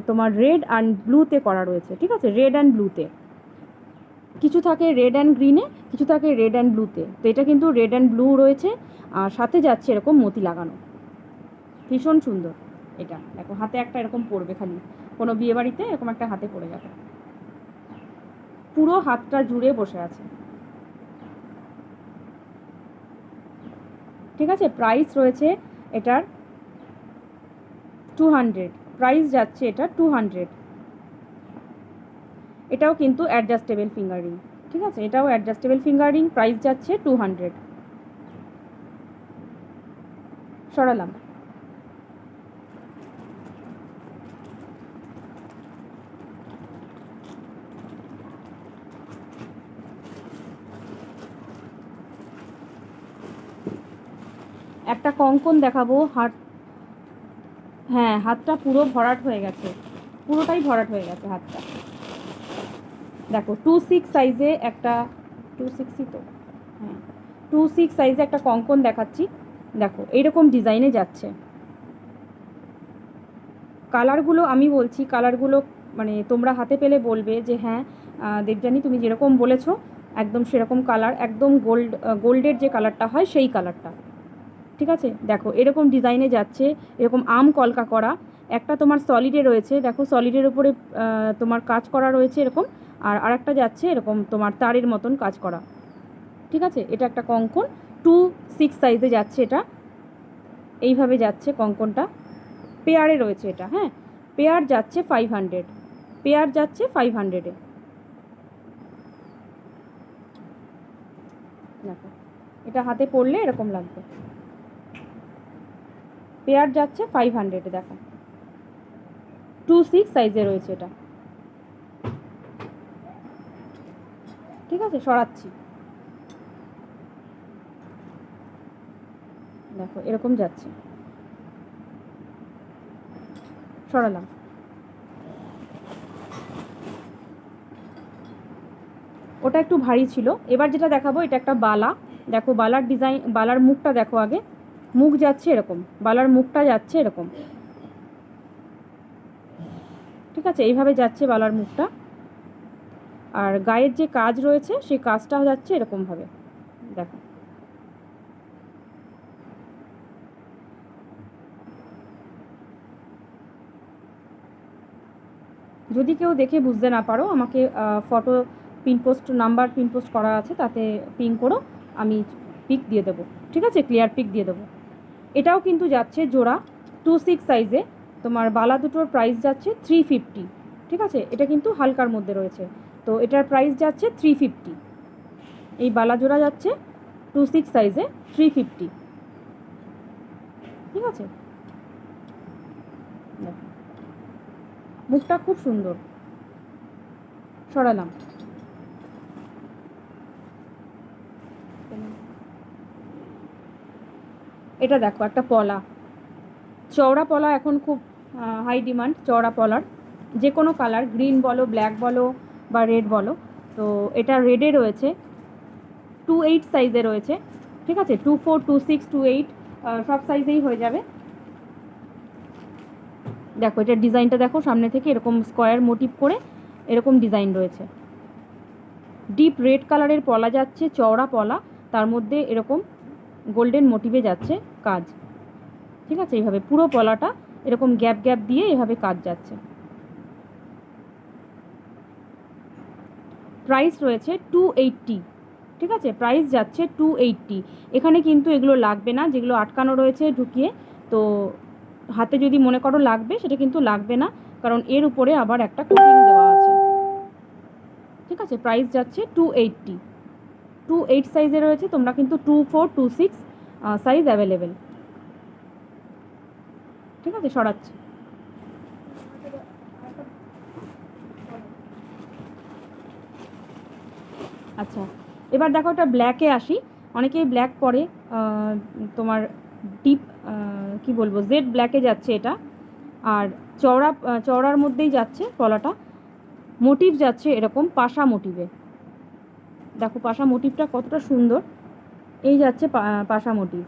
তোমার রেড অ্যান্ড ব্লুতে করা রয়েছে। ঠিক আছে, রেড অ্যান্ড ব্লুতে, কিছু থাকে রেড অ্যান্ড গ্রিনে, কিছু থাকে রেড অ্যান্ড ব্লুতে। তো এটা কিন্তু রেড অ্যান্ড ব্লু রয়েছে, আর সাথে যাচ্ছে এরকম মতি লাগানো, ভীষণ সুন্দর। এটা দেখো হাতে একটা এরকম পড়বে, খালি কোনো বিয়েবাড়িতে এরকম একটা হাতে পড়ে যাবে, পুরো হাতটা জুড়ে বসে আছে। ঠিক আছে, প্রাইস রয়েছে এটার 200, প্রাইস যাচ্ছে এটা 200। এটাও কিন্তু অ্যাডজাস্টেবল ফিঙ্গার রিং। ঠিক আছে, এটাও অ্যাডজাস্টেবল ফিঙ্গার রিং, প্রাইস যাচ্ছে 200। সরালাম। একটা কঙ্কন দেখাবো, হ্যাঁ হাতটা পুরো ভরাট হয়ে গেছে, পুরোটাই ভরাট হয়ে গেছে হাতটা। দেখো 26 সাইজে একটা, 26ই তো, হ্যাঁ 26 সাইজে একটা কঙ্কন দেখাচ্ছি। দেখো এইরকম ডিজাইনে যাচ্ছে। কালারগুলো আমি বলছি, কালারগুলো মানে তোমরা হাতে পেলে বলবে যে হ্যাঁ দেবযানী তুমি যেরকম বলেছো একদম সেরকম কালার, একদম গোল্ডের যে কালারটা হয় সেই কালারটা। ঠিক আছে, দেখো এরকম ডিজাইনে যাচ্ছে, এরকম আম কলকা করা। একটা তোমার সলিডে রয়েছে, দেখো সলিডের উপরে তোমার কাজ করা রয়েছে এরকম, আর আরেকটা যাচ্ছে এরকম তোমার তারের মতন কাজ করা। ঠিক আছে, এটা একটা কঙ্কন 26 সাইজে যাচ্ছে, এটা এইভাবে যাচ্ছে কঙ্কনটা, পেয়ারে রয়েছে এটা। হ্যাঁ, পেয়ার যাচ্ছে 500, পেয়ার যাচ্ছে 500-এ। দেখো এটা হাতে পড়লে এরকম লাগবে, পেয়ার যাচ্ছে 500-এ। দেখো 26 সাইজে রয়েছে এটা। ঠিক আছে, সরাচ্ছি। দেখো এরকম যাচ্ছে, সরালাম। ওটা একটু ভারী ছিল। এবার যেটা দেখাবো এটা একটা বালা। দেখো বালার ডিজাইন, বালার মুখটা দেখো আগে, মুখ যাচ্ছে এরকম, বালার মুখটা যাচ্ছে এরকম। ঠিক আছে, এইভাবে যাচ্ছে বালার মুখটা, আর গায়ের যে কাজ রয়েছে সেই কাজটাও যাচ্ছে এরকমভাবে। দেখো যদি কেউ দেখে বুঝতে না পারো, আমাকে ফটো পিনপোস্ট নাম্বার পিনপোস্ট করা আছে, তাতে পিন করো, আমি পিক দিয়ে দেবো। ঠিক আছে, ক্লিয়ার পিক দিয়ে দেবো। এটাও কিন্তু যাচ্ছে জোড়া 26 সাইজে। তোমার বালা দুটোর প্রাইস যাচ্ছে 350। ঠিক আছে, এটা কিন্তু হালকার মধ্যে রয়েছে, তো এটার প্রাইস যাচ্ছে 350। এই বালা জোড়া যাচ্ছে 26 সাইজে 350। ঠিক আছে, মুখটা খুব সুন্দর। সরালাম। এটা দেখো একটা পলা, চওড়া পলা এখন খুব হাই ডিমান্ড চওড়া পলার, যে কোনো কালার, গ্রিন বলো, ব্ল্যাক বলো বা রেড বলো। তো এটা রেডে রয়েছে, 2/8 সাইজে রয়েছে, ঠিক আছে, 2/4, 2/6, 2/8 সব সাইজেই হয়ে যাবে। দেখো এটার ডিজাইনটা দেখো, সামনে থেকে এরকম স্কোয়ার মোটিভ করে এরকম ডিজাইন রয়েছে, ডিপ রেড কালারের পলা যাচ্ছে, চওড়া পলা, তার মধ্যে এরকম গোল্ডেন মোটিভে যাচ্ছে কাজ, ঠিক আছে। এইভাবে পুরো পলাটা এরকম গ্যাপ গ্যাপ দিয়ে এভাবে কাজ যাচ্ছে। প্রাইস রয়েছে 280, ঠিক আছে, প্রাইস যাচ্ছে 280। এখানে কিন্তু এগুলো লাগবে না, যেগুলো আটকানো রয়েছে ঢুকিয়ে, তো হাতে যদি মনে করো লাগবে সেটা কিন্তু লাগবে না, কারণ এর উপরে আবার একটা কোটিং দেওয়া আছে, ঠিক আছে। প্রাইস যাচ্ছে 280, 2/8 সাইজে রয়েছে, তোমরা কিন্তু 2/4, 2/6 সাইজ অ্যাভেলেবেল, ঠিক আছে। সরাচ্ছি। আচ্ছা, এবার দেখো একটা ব্ল্যাকে আসি। অনেকেই ব্ল্যাক পরে, তোমার ডিপ কি বলবো, জেড ব্ল্যাকে যাচ্ছে এটা, আর চওড়ার মধ্যেই যাচ্ছে পলাটা, মোটিভ যাচ্ছে এরকম পাশা মোটিভে। দেখো পাশা মোটিভটা কতটা সুন্দর, এই যাচ্ছে পাশা মোটিভ,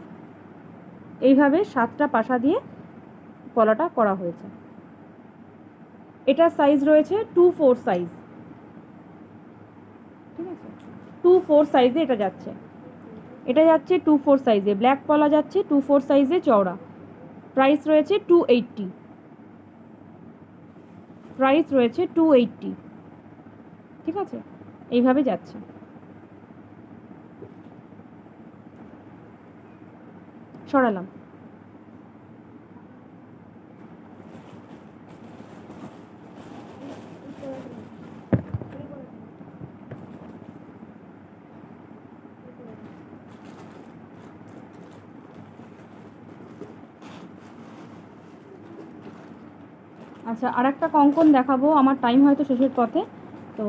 এইভাবে 7টা পাশা দিয়ে পলাটা করা হয়েছে। এটার সাইজ রয়েছে 2/4 সাইজ, ঠিক আছে, 2/4 সাইজে এটা যাচ্ছে, এটা যাচ্ছে 2/4 সাইজে, ব্ল্যাক পলা যাচ্ছে 2/4 সাইজে চওড়া। প্রাইস রয়েছে 280, প্রাইস রয়েছে 280, ঠিক আছে। এইভাবে যাচ্ছে। সরালাম। আচ্ছা, আর একটা কঙ্কন দেখাবো, আমার টাইম হয়তো শেষের পথে, তো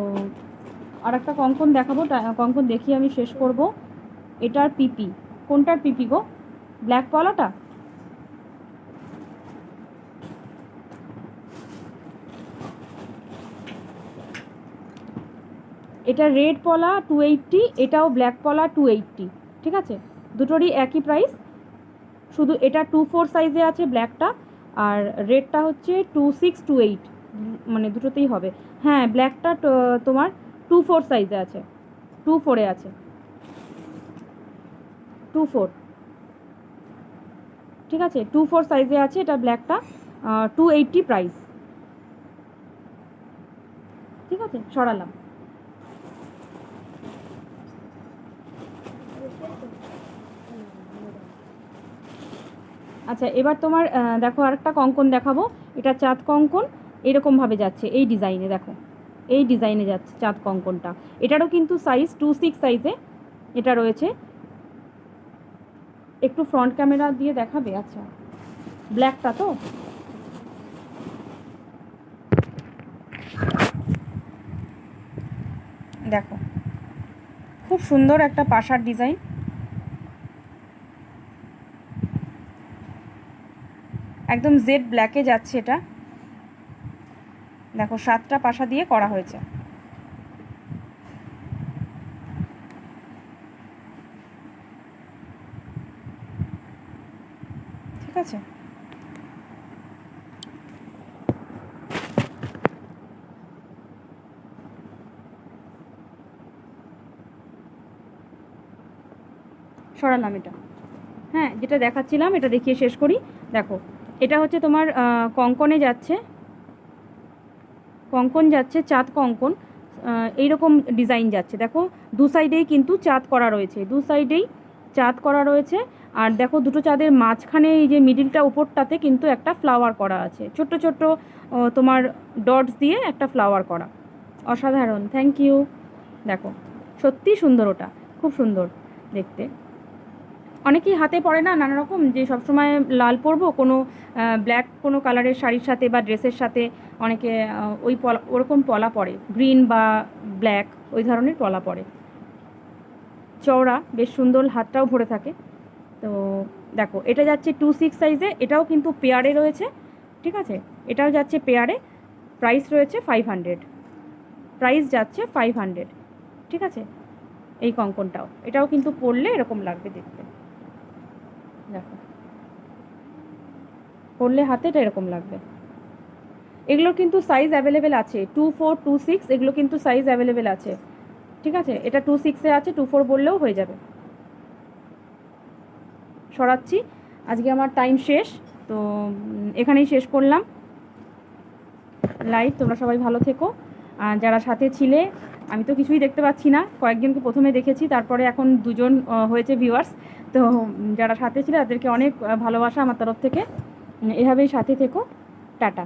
আর একটা কঙ্কন দেখাবো, কঙ্কন দেখিয়ে আমি শেষ করব। এটার পিপি, কোনটার পিপি গো? ব্ল্যাক পলাটা? এটা রেড পলা 280, এটাও ব্ল্যাক পলা 280, ঠিক আছে, দুটোরই একই প্রাইস, শুধু এটা 2/4 সাইজে আছে ব্ল্যাকটা, আর রেডটা হচ্ছে 2/6, 2/8, মানে দুটোতেই হবে। হ্যাঁ, ব্ল্যাকটা তোমার 2/4 সাইজে আছে, 2/4-এ আছে, 2/4, ঠিক আছে, 2/4 সাইজে আছে এটা ব্ল্যাকটা, 280 প্রাইস, ঠিক আছে। সরালাম। আচ্ছা, এবার তোমার দেখো আরেকটা কঙ্কন দেখাবো, এটা চাঁদ কঙ্কন, এরকমভাবে যাচ্ছে এই ডিজাইনে, দেখো এই ডিজাইনে যাচ্ছে চাঁদ কঙ্কনটা, এটারও কিন্তু সাইজ 2/6 সাইজে এটা রয়েছে। একটু ফ্রন্ট ক্যামেরা দিয়ে দেখাবে? আচ্ছা, ব্ল্যাকটা তো, দেখো খুব সুন্দর একটা পাশার ডিজাইন, একদম জেড ব্ল্যাকে যাচ্ছে এটা, দেখো 7টা পাশা দিয়ে করা হয়েছে, ঠিক আছে। সরালাম এটা। হ্যাঁ, যেটা দেখাচ্ছিলাম এটা দেখিয়ে শেষ করি। দেখো এটা হচ্ছে তোমার কঙ্কনে যাচ্ছে, কঙ্কন যাচ্ছে চাঁদ কঙ্কন, এইরকম ডিজাইন যাচ্ছে, দেখো দু সাইডেই কিন্তু চাঁদ করা রয়েছে, দু সাইডেই চাঁদ করা রয়েছে, আর দেখো দুটো চাঁদের মাঝখানে এই যে মিডিলটা উপরটাতে কিন্তু একটা ফ্লাওয়ার করা আছে, ছোট্ট ছোট্ট তোমার ডটস দিয়ে একটা ফ্লাওয়ার করা, অসাধারণ, থ্যাংক ইউ। দেখো সত্যি সুন্দর, ওটা খুব সুন্দর দেখতে। অনেকেই হাতে পরে না নানা রকম, যে সবসময় লাল পরবো, কোনো ব্ল্যাক কোনো কালারের শাড়ির সাথে বা ড্রেসের সাথে অনেকে ওই পলা, ওরকম পলা পরে, গ্রিন বা ব্ল্যাক ওই ধরনের পলা পরে, চওড়া বেশ সুন্দর, হাতটাও ভরে থাকে। তো দেখো এটা যাচ্ছে 2/6 সাইজে, এটাও কিন্তু পেয়ারে রয়েছে, ঠিক আছে, এটাও যাচ্ছে পেয়ারে। প্রাইস রয়েছে 500, প্রাইস যাচ্ছে 500, ঠিক আছে। এই কঙ্কনটাও, এটাও কিন্তু পরলে এরকম লাগবে দেখতে, দেখো পরলে হাতে এটা এরকম লাগবে। এগুলোর কিন্তু সাইজ অ্যাভেলেবেল আছে, 2, 4, 2, 6, এগুলো কিন্তু সাইজ অ্যাভেলেবেল আছে, ঠিক আছে। এটা 2/6-এ আছে, 2, 4 বললেও হয়ে যাবে। সরাচ্ছি, আজকে আমার টাইম শেষ, তো এখানেই শেষ করলাম লাইভ। তোমরা সবাই ভালো থেকো। আর যারা সাথে ছিলে, আমি তো কিছুই দেখতে পাচ্ছি না, কয়েকজনকে প্রথমে দেখেছি, তারপরে এখন 2জন হয়েছে ভিউয়ার্স। তো যারা সাথে ছিলে তাদেরকে অনেক ভালোবাসা আমার তরফ থেকে। এভাবেই সাথে থেকো। টাটা।